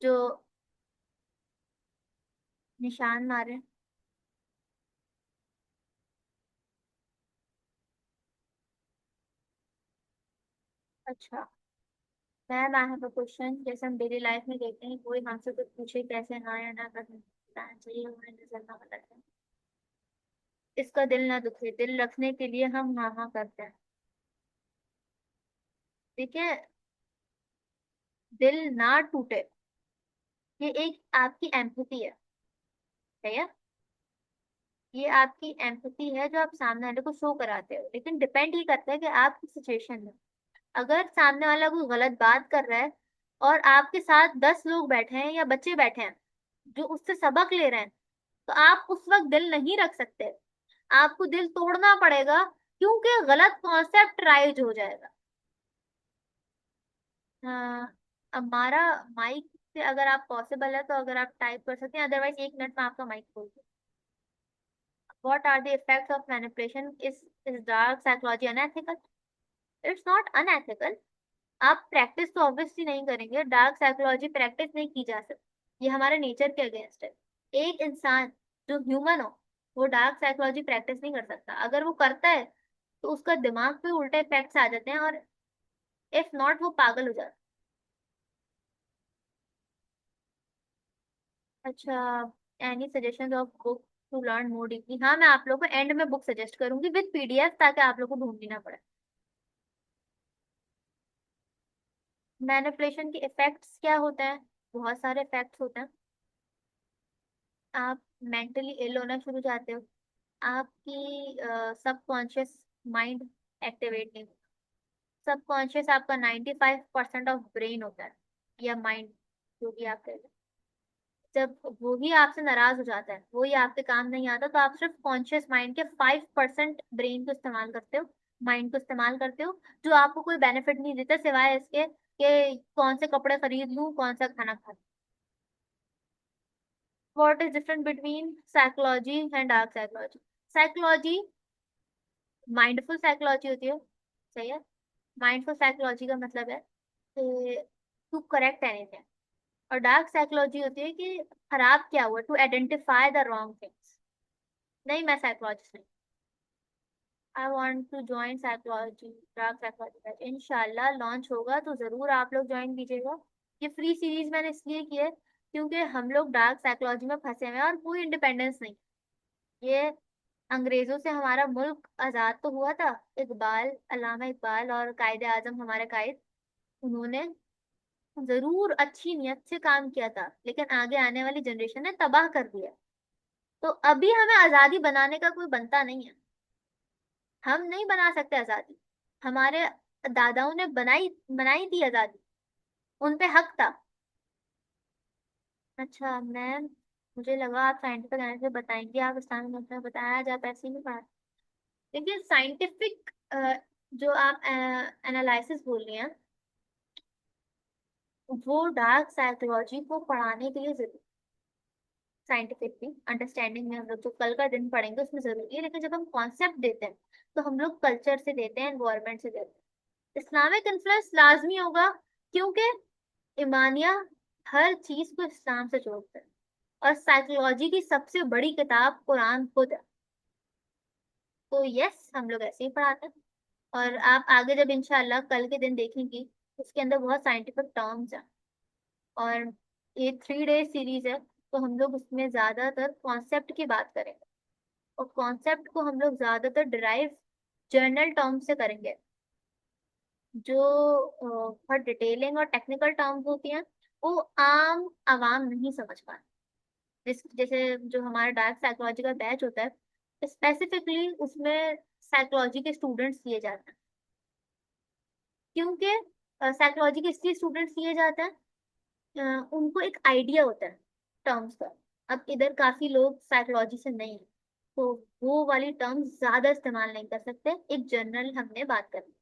जो निशान मारे? अच्छा, ma'am I have a question. जैसे हम डेली लाइफ में देखते हैं कोई हमसे कुछ पूछे कैसे हाँ या ना करना चाहिए, हमें नजर ना गलत है। इसका दिल ना दुखे, दिल रखने के लिए हम हाँ हाँ करते हैं। ठीक है, दिल ना टूटे, ये एक आपकी एम्पैथी है। ये आपकी एम्पैथी है जो आप सामने वाले को शो कराते हो, लेकिन डिपेंड ये करता है कि आपकी सिचुएशन में। अगर सामने वाला कोई गलत बात कर रहा है और आपके साथ 10 लोग बैठे हैं या बच्चे बैठे हैं जो उससे सबक ले रहे हैं, तो आप उस वक्त दिल नहीं रख सकते। आपको दिल तोड़ना पड़ेगा, क्योंकि गलत कॉन्सेप्ट राइज हो जाएगा। हाँ, हमारा माइक से अगर आप पॉसिबल है तो अगर आप टाइप कर सकते हैं, अदरवाइज 1 मिनट में आपका माइक खोल दो। What are the effects of manipulation? Is dark psychology unethical? It's not unethical. आप प्रैक्टिस तो ऑब्वियसली नहीं करेंगे, डार्क साइकोलॉजी प्रैक्टिस नहीं की जा सकती, ये हमारे नेचर के अगेंस्ट है। एक इंसान जो ह्यूमन हो वो डार्क साइकोलॉजी प्रैक्टिस नहीं कर सकता। अगर वो करता है तो उसका दिमाग पे उल्टे इफेक्ट्स आ जाते हैं, और इफ नॉट वो पागल हो जाता है। अच्छा, any suggestion of book to learn more deeply? हाँ, मैं आप लोगों को एंड में बुक सजेस्ट करूंगी विद पीडीएफ, ताकि आप लोगों को ढूंढनी ना पड़े। मैनिपुलेशन के इफेक्ट्स क्या होते हैं? बहुत सारे इफेक्ट्स होते हैं। आप मेंटली इल होना शुरू हो जाते हो। आपकी सबकॉन्शियस माइंड एक्टिवेट नहीं होता। सबकॉन्शियस आपका 95% ऑफ ब्रेन होता है, या माइंड, जो भी आप कह रहे हैं। जब वो ही आपसे नाराज हो जाता है, वो ही आपके काम नहीं आता, तो आप सिर्फ कॉन्शियस माइंड के 5% ब्रेन को इस्तेमाल करते हो, माइंड को इस्तेमाल करते हो, जो आपको कोई बेनिफिट नहीं देता सिवाय इसके कि कौन से कपड़े खरीद लूं, कौन सा खाना खा लूं। What is different between psychology and dark psychology? Psychology mindful psychology होती है, सही है। माइंडफुल साइकोलॉजी का मतलब है टू करेक्ट एनीथिंग, और डार्क साइकोलॉजी होती है कि खराब क्या हुआ, to identify the wrong things. नहीं, मैं साइकोलॉजिस्ट नहीं। I want to join psychology, dark psychology batch. इंशाल्लाह लॉन्च होगा तो जरूर आप लोग ज्वाइन कीजिएगा। ये फ्री सीरीज मैंने इसलिए की है क्योंकि हम लोग डार्क साइकोलॉजी में फंसे हुए हैं और कोई इंडिपेंडेंस नहीं। ये अंग्रेजों से हमारा मुल्क आजाद तो हुआ था, इकबाल, अल्लामा इकबाल और कायदे आजम हमारे कायद, उन्होंने जरूर अच्छी नियत से काम किया था, लेकिन आगे आने वाली जनरेशन ने तबाह कर दिया। तो अभी हमें आजादी बनाने का कोई बनता नहीं है। हम नहीं बना सकते आजादी, हमारे दादाओं ने बनाई बनाई थी आजादी, उन पे हक था। अच्छा मैम, मुझे लगा आप साइंटिफिक एनालिसिस बताएंगे, आप इस्लामिक में बताया, आज आप ऐसे ही नहीं पढ़ा। देखिए साइंटिफिक जो आप एनालिसिस बोल रही हैं, वो डार्क साइकोलॉजी को पढ़ाने के लिए जरूरी, साइंटिफिकली अंडरस्टैंडिंग में हम लोग जो कल का दिन पढ़ेंगे उसमें जरूरी है, लेकिन जब हम कॉन्सेप्ट देते हैं तो हम लोग कल्चर से देते हैं, एनवायरमेंट से देते हैं। इस्लामिक इन्फ्लुएंस लाजमी होगा, क्योंकि ईमानिया हर चीज को इस्लाम से जोड़ता है, और साइकोलॉजी की सबसे बड़ी किताब कुरान खुद है। तो यस, हम लोग ऐसे ही पढ़ाते हैं। और आप आगे जब इंशाल्लाह कल के दिन देखेंगी, उसके अंदर बहुत साइंटिफिक टर्म्स हैं। और ये 3 डे सीरीज है, तो हम लोग उसमें ज्यादातर कॉन्सेप्ट की बात करेंगे, और कॉन्सेप्ट को हम लोग ज्यादातर डिराइव जर्नल टर्म से करेंगे। जो बहुत डिटेलिंग और टेक्निकल टर्म्स होती हैं वो आम आवाम नहीं समझ पाते। जैसे जो हमारा डार्क साइकोलॉजी का बैच होता है, स्पेसिफिकली उसमें साइकोलॉजी के स्टूडेंट्स लिए जाते हैं, क्योंकि साइकोलॉजी के इसलिए स्टूडेंट्स लिए जाते हैं, उनको एक आइडिया होता है टर्म्स का। अब इधर काफी लोग साइकोलॉजी से नहीं है, तो वो वाली टर्म्स ज्यादा इस्तेमाल नहीं कर सकते, एक जनरल हमने बात करनी।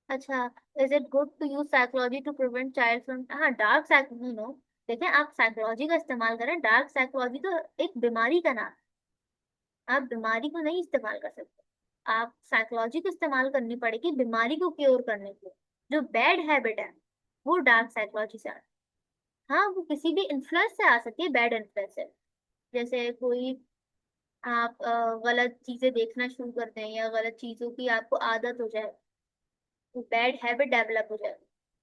अच्छा, is it good to use psychology to prevent child from, हाँ डार्क साइकोलॉजी नो, देखें आप साइकोलॉजी का इस्तेमाल करें, डार्क साइकोलॉजी तो एक बीमारी का नाम है। आप बीमारी को नहीं इस्तेमाल कर सकते, आप साइकोलॉजी को इस्तेमाल करनी पड़ेगी बीमारी को क्योर करने के लिए। जो बैड हैबिट है वो डार्क साइकोलॉजी से आती है। हाँ वो किसी भी इन्फ्लुएंस से आ सकती है, बैड इन्फ्लुएंस से। जैसे कोई आप गलत चीजें देखना शुरू कर दें या गलत चीजों की आपको आदत हो जाए, बैड हैबिट डेवलप हो जाए,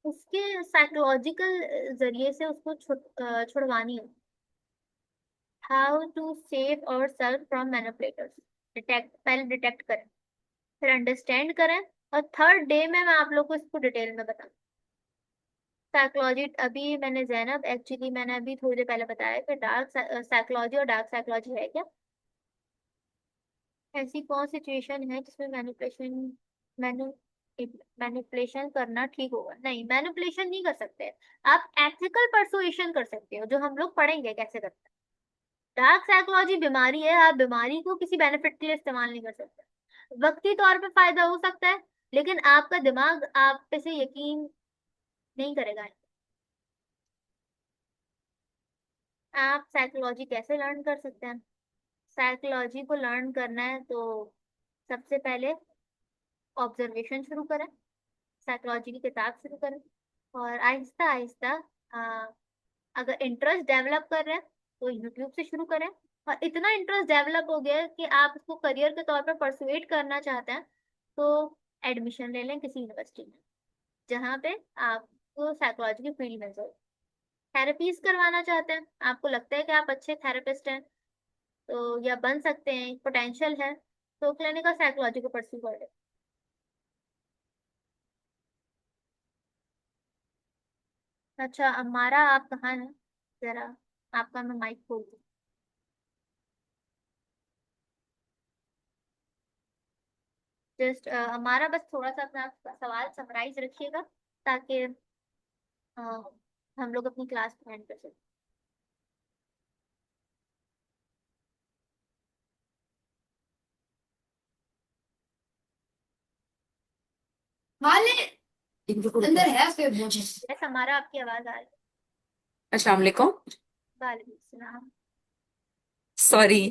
उसके साइकोलॉजिकल जरिए से उसको छुड़वानी हो। हाउ टू सेव और सेल्फ फ्रॉम मैनिपुलेटर्स, डिटेक्ट, पहले डिटेक्ट करें, फिर अंडरस्टैंड करें, और थर्ड डे में मैं आप लोग को इसको डिटेल में बताऊँ। साइकोलॉजी अभी मैंने जैनब, एक्चुअली मैंने अभी थोड़ी देर पहले बताया कि डार्क साइकोलॉजी और डार्क साइकोलॉजी है क्या। ऐसी कौन सिचुएशन है जिसमें मैनिपुलेशन, मैनु मैनिपुलेशन करना ठीक होगा? नहीं, मैनिपुलेशन नहीं कर सकते। आप एथिकल परसुएशन कर सकते हो, जो हम लोग पढ़ेंगे कैसे करते हैं। डार्क साइकोलॉजी बीमारी है, आप बीमारी को किसी बेनिफिट के लिए इस्तेमाल नहीं कर सकते। वक्ती तौर पे फायदा हो सकता है, लेकिन आपका दिमाग आप पे से यकीन नहीं करेगा। आप साइकोलॉजी कैसे लर्न कर सकते हैं? साइकोलॉजी को लर्न करना है तो सबसे पहले ऑब्जर्वेशन शुरू करें, साइकोलॉजी की किताब शुरू करें, और आहिस्ता आहिस्ता आ, अगर इंटरेस्ट डेवलप कर रहे हैं तो यूट्यूब से शुरू करें। और इतना इंटरेस्ट डेवलप हो गया है कि आप इसको करियर के तौर पर परसुएट करना चाहते हैं, तो एडमिशन ले लें किसी यूनिवर्सिटी में जहाँ पे आपको साइकोलॉजी की फील्ड मिल जाए। थेरेपीज करवाना चाहते हैं, आपको लगता है कि आप अच्छे थेरेपिस्ट हैं तो या बन सकते हैं, पोटेंशियल है, तो क्लिनिकल साइकोलॉजी को परस्यू कर ले। अच्छा हमारा, आप कहाँ हैं? जरा आपका मैं माइक खोल दूँ। जस्ट हमारा बस थोड़ा सा अपना सवाल समराइज रखिएगा, ताकि अ, हम लोग अपनी क्लास को एंड कर सकें। वाले अंदर है फिर मुझे। यस, हमारा आपकी आवाज आ रही है। अस्सलाम वालेकुम। वालेकुम सलाम। सॉरी।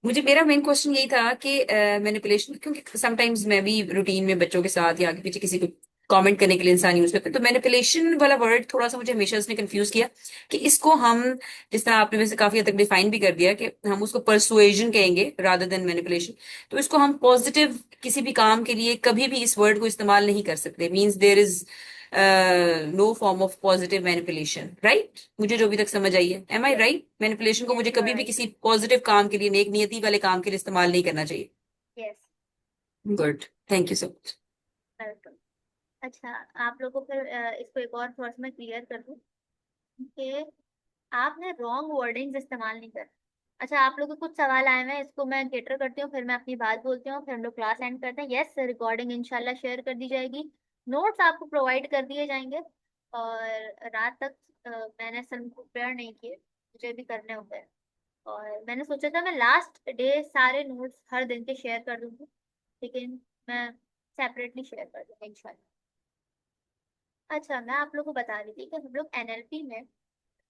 मुझे मेरा मेन क्वेश्चन यही था कि मैनिपुलेशन, क्योंकि समटाइम्स मैं भी रूटीन में बच्चों के साथ या आगे पीछे किसी को कमेंट करने के लिए इंसान यूज करते हैं, तो मैनिपुलेशन वाला वर्ड थोड़ा सा मुझे हमेशा उसने कंफ्यूज किया कि इसको हम, जिस तरह आपने वैसे काफी हद तक डिफाइन भी कर दिया कि हम उसको परसुएजन कहेंगे रादर देन मैनिपुलेशन, तो इसको हम पॉजिटिव किसी भी काम के लिए कभी भी इस वर्ड को इस्तेमाल नहीं कर सकते। Means there is no form of positive manipulation, right? मुझे जो अभी तक समझ आई है, am I yes, right? Manipulation को यस मुझे यू आर कभी भी राइट। किसी पॉजिटिव काम के लिए, नेक नियति वाले काम के लिए इस्तेमाल नहीं करना चाहिए। Yes, good, thank you so much. Welcome. अच्छा, आप लोगों को फिर इसको एक और थोड़ा सा मैं क्लियर कर दूं कि आपने रॉन्ग वर्डिंग्स इस्तेमाल नहीं कर। अच्छा, आप लोगों को कुछ सवाल आए हुए हैं, इसको मैं केटर करती हूँ, फिर मैं अपनी बात बोलती हूँ, फिर हम लोग क्लास एंड करते हैं। यस, रिकॉर्डिंग इंशाल्लाह शेयर कर दी जाएगी, नोट्स आपको प्रोवाइड कर दिए जाएंगे। और रात तक मैंने असल प्रिपेयर नहीं किए, मुझे भी करने होते हैं। और मैंने सोचा था मैं लास्ट डे सारे नोट्स हर दिन के शेयर कर दूंगी, लेकिन मैं सेपरेटली शेयर कर दूंगी इंशाल्लाह। अच्छा, मैं आप लोगों को बता रही थी कि हम लोग एनएलपी में,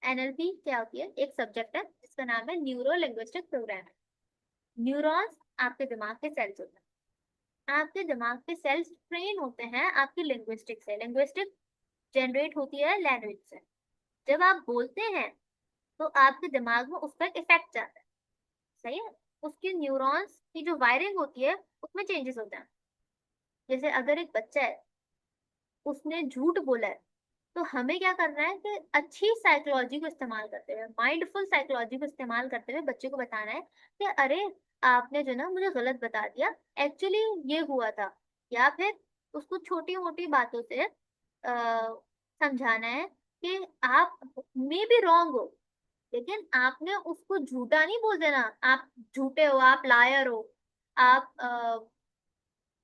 एनएलपी क्या होती है, एक सब्जेक्ट है जिसका नाम है न्यूरो लिंग्विस्टिक प्रोग्राम। न्यूरॉन्स आपके दिमाग के सेल्स होते हैं, आपके दिमाग के सेल्स ट्रेन होते हैं आपकी लिंग्विस्टिक से। लिंग्विस्टिक जनरेट होती है लैंग्वेज से। जब आप बोलते हैं तो आपके दिमाग में उसका एक इफेक्ट जाता है, सही है। उसकी न्यूरॉन्स की जो वायरिंग होती है उसमें चेंजेस होते हैं। जैसे अगर एक बच्चा है, उसने झूठ बोला है, तो हमें क्या करना है कि अच्छी साइकोलॉजी को इस्तेमाल करते हुए, माइंडफुल साइकोलॉजी को इस्तेमाल करते हुए बच्चे को बताना है कि अरे आपने जो ना मुझे गलत बता दिया, एक्चुअली ये हुआ था। या फिर उसको छोटी मोटी बातों से समझाना है कि आप मे बी रॉन्ग हो, लेकिन आपने उसको झूठा नहीं बोल देना। आप झूठे हो, आप लायर हो, आप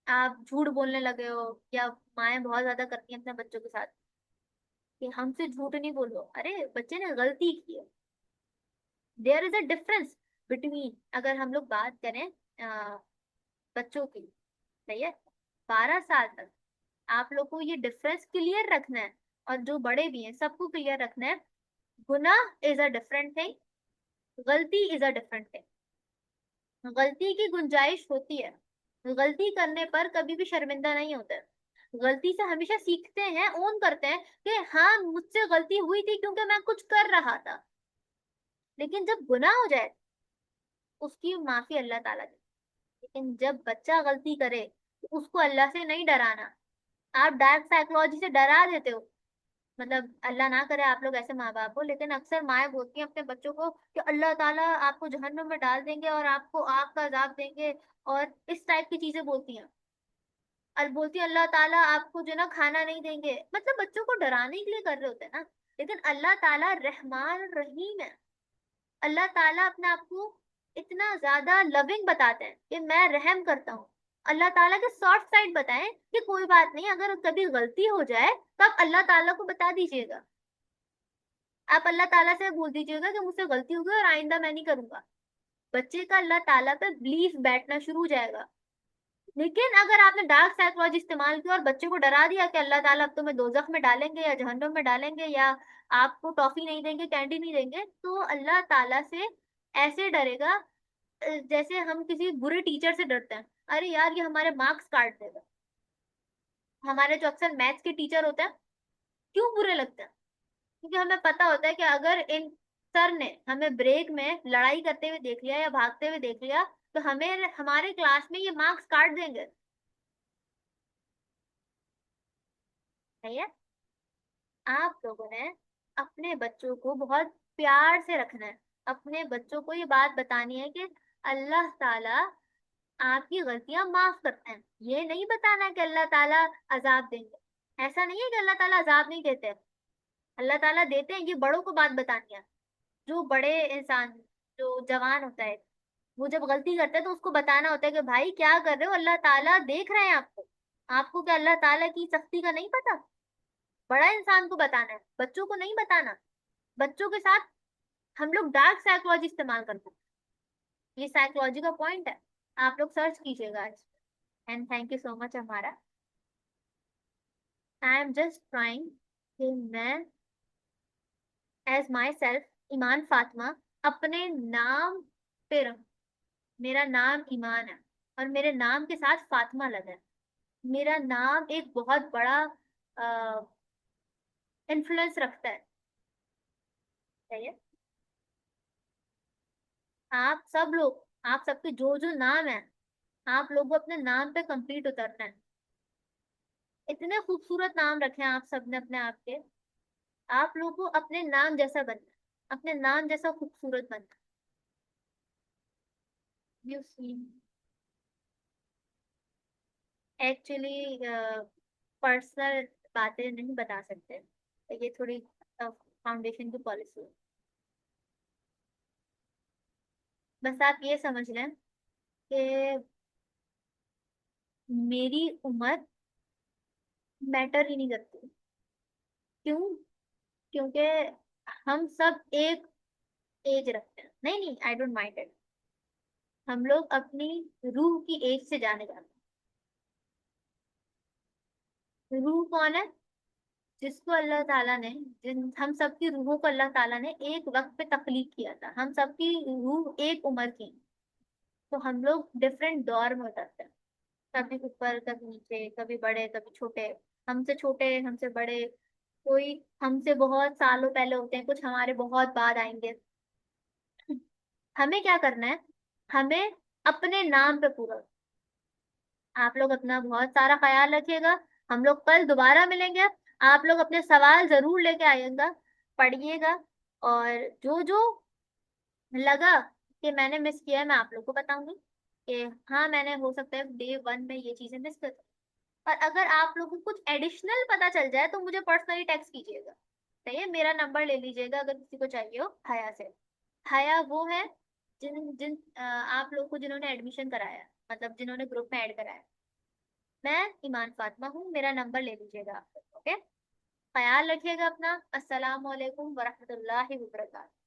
आप झूठ बोलने लगे हो। या माएं बहुत ज्यादा करती हैं अपने बच्चों के साथ कि हमसे झूठ नहीं बोलो, अरे बच्चे ने गलती की है। There is a difference between, अगर हम लोग बात करें बच्चों की, सही है, 12 साल तक आप लोग को ये डिफरेंस क्लियर रखना है, और जो बड़े भी हैं सबको क्लियर रखना है। गुनाह इज अ डिफरेंट थिंग, गलती इज अ डिफरेंट थिंग। गलती की गुंजाइश होती है, गलती करने पर कभी भी शर्मिंदा नहीं होता है। गलती से हमेशा सीखते हैं, ओन करते हैं कि हाँ मुझसे गलती हुई थी क्योंकि मैं कुछ कर रहा था। लेकिन जब गुनाह हो जाए उसकी माफी अल्लाह ताला दे। लेकिन जब बच्चा गलती करे तो उसको अल्लाह से नहीं डराना। आप डार्क साइकोलॉजी से डरा देते हो। मतलब अल्लाह ना करे आप लोग ऐसे माँ बाप हो, लेकिन अक्सर माएं बोलती हैं अपने बच्चों को कि अल्लाह ताला आपको जहन्नुम में डाल देंगे और आपको आग का अजाब देंगे, और इस टाइप की चीजें बोलती हैं। और बोलती है अल्लाह ताला आपको जो ना खाना नहीं देंगे, मतलब बच्चों को डराने के लिए कर रहे होते हैं ना। लेकिन अल्लाह ताला रहमान रहीम है। अल्लाह ताला अपने आप को इतना ज्यादा लविंग बताते हैं कि मैं रहम करता हूँ। अल्लाह ताला के सॉफ्ट साइड बताएं कि कोई बात नहीं, अगर कभी गलती हो जाए तब अल्लाह ताला को बता दीजिएगा। आप अल्लाह ताला से बोल दीजिएगा कि मुझसे गलती हो गई और आइंदा मैं नहीं करूंगा। बच्चे का अल्लाह ताला पे बिलीफ बैठना शुरू हो जाएगा। लेकिन अगर आपने डार्क साइकोलॉजी इस्तेमाल किया और बच्चे को डरा दिया कि अल्लाह ताला अब तुम्हें दोजख में डालेंगे या जहन्नुम में डालेंगे, या आपको टॉफी नहीं देंगे, कैंडी नहीं देंगे, तो अल्लाह ताला से ऐसे डरेगा जैसे हम किसी बुरे टीचर से डरते हैं। अरे यार ये हमारे मार्क्स काट देगा। हमारे जो अक्सर मैथ्स के टीचर होते हैं क्यों बुरे लगते हैं? क्योंकि हमें पता होता है कि अगर इन सर ने हमें ब्रेक में लड़ाई करते हुए देख लिया या भागते हुए देख लिया तो हमें हमारे क्लास में ये मार्क्स काट देंगे। सही है। आप लोगों ने अपने बच्चों को बहुत प्यार से रखना है। अपने बच्चों को ये बात बतानी है कि अल्लाह ताला आपकी गलतियां माफ करते हैं। ये नहीं बताना कि अल्लाह ताला अजाब देंगे। ऐसा नहीं है कि अल्लाह ताला अजाब नहीं देते, अल्लाह ताला देते हैं। ये बड़ों को बात बतानी है। जो बड़े इंसान, जो जवान होता है, वो जब गलती करता है तो उसको बताना होता है कि भाई क्या कर रहे हो, अल्लाह ताला देख रहे हैं आपको। आपको क्या अल्लाह ताला की सख्ती का नहीं पता? बड़ा इंसान को बताना है, बच्चों को नहीं बताना। बच्चों के साथ हम लोग डार्क साइकोलॉजी इस्तेमाल करते हैं। ये साइकोलॉजी का पॉइंट है, आप लोग सर्च कीजिएगा। And thank you so much हमारा। आई एम जस्ट ट्राइंग कि मैं एज माई सेल्फ ईमान फातिमा अपने नाम पे रहूं। मेरा नाम ईमान है और मेरे नाम के साथ फातिमा लगा है। मेरा नाम एक बहुत बड़ा इन्फ्लुएंस रखता है। सही है। आप सब लोग, आप सबके जो जो नाम है, आप लोगों को अपने नाम पे कंप्लीट उतरना है। इतने खूबसूरत नाम रखे हैं आप सबने अपने आप के। आप लोगों को अपने नाम जैसा बनना है, अपने नाम जैसा खूबसूरत बनना है। यू सी, एक्चुअली पर्सनल बातें नहीं बता सकते, तो ये थोड़ी फाउंडेशन की पॉलिसी है। बस आप ये समझ लें कि मेरी उम्र मैटर ही नहीं करती। क्यों? क्योंकि हम सब एक एज रखते हैं। नहीं नहीं, आई डोंट माइंड इट। हम लोग अपनी रूह की एज से जाने जाते हैं। रूह कौन है? जिसको अल्लाह ताला ने, जिन हम सबकी रूहों को अल्लाह ताला ने एक वक्त पे तख्लीक किया था। हम सबकी रूह एक उम्र की। तो हम लोग डिफरेंट दौर में उतरते हैं, कभी ऊपर कभी नीचे, कभी बड़े कभी छोटे, हमसे छोटे हमसे बड़े। कोई हमसे बहुत सालों पहले होते हैं, कुछ हमारे बहुत बाद आएंगे। हमें क्या करना है? हमें अपने नाम पे पूरा। आप लोग अपना बहुत सारा ख्याल रखिएगा। हम लोग कल दोबारा मिलेंगे। आप लोग अपने सवाल जरूर लेके आइएगा, पढ़िएगा। और जो जो लगा कि मैंने मिस किया है मैं आप लोग को बताऊंगी कि हाँ मैंने हो सकता है डे 1 में ये चीजें मिस कर। और अगर आप लोगों को कुछ एडिशनल पता चल जाए तो मुझे पर्सनली टेक्स्ट कीजिएगा। सही है। मेरा नंबर ले लीजिएगा अगर किसी को चाहिए हो, हया से। हया वो है जिन जिन आप लोग को जिन्होंने एडमिशन कराया, मतलब जिन्होंने ग्रुप में ऐड कराया। मैं ईमान फातिमा हूँ, मेरा नंबर ले लीजिएगा आप लोग। ओके, ख्याल रखिएगा अपना। अस्सलाम वालेकुम वरहमतुल्लाहि वबरकातुहू।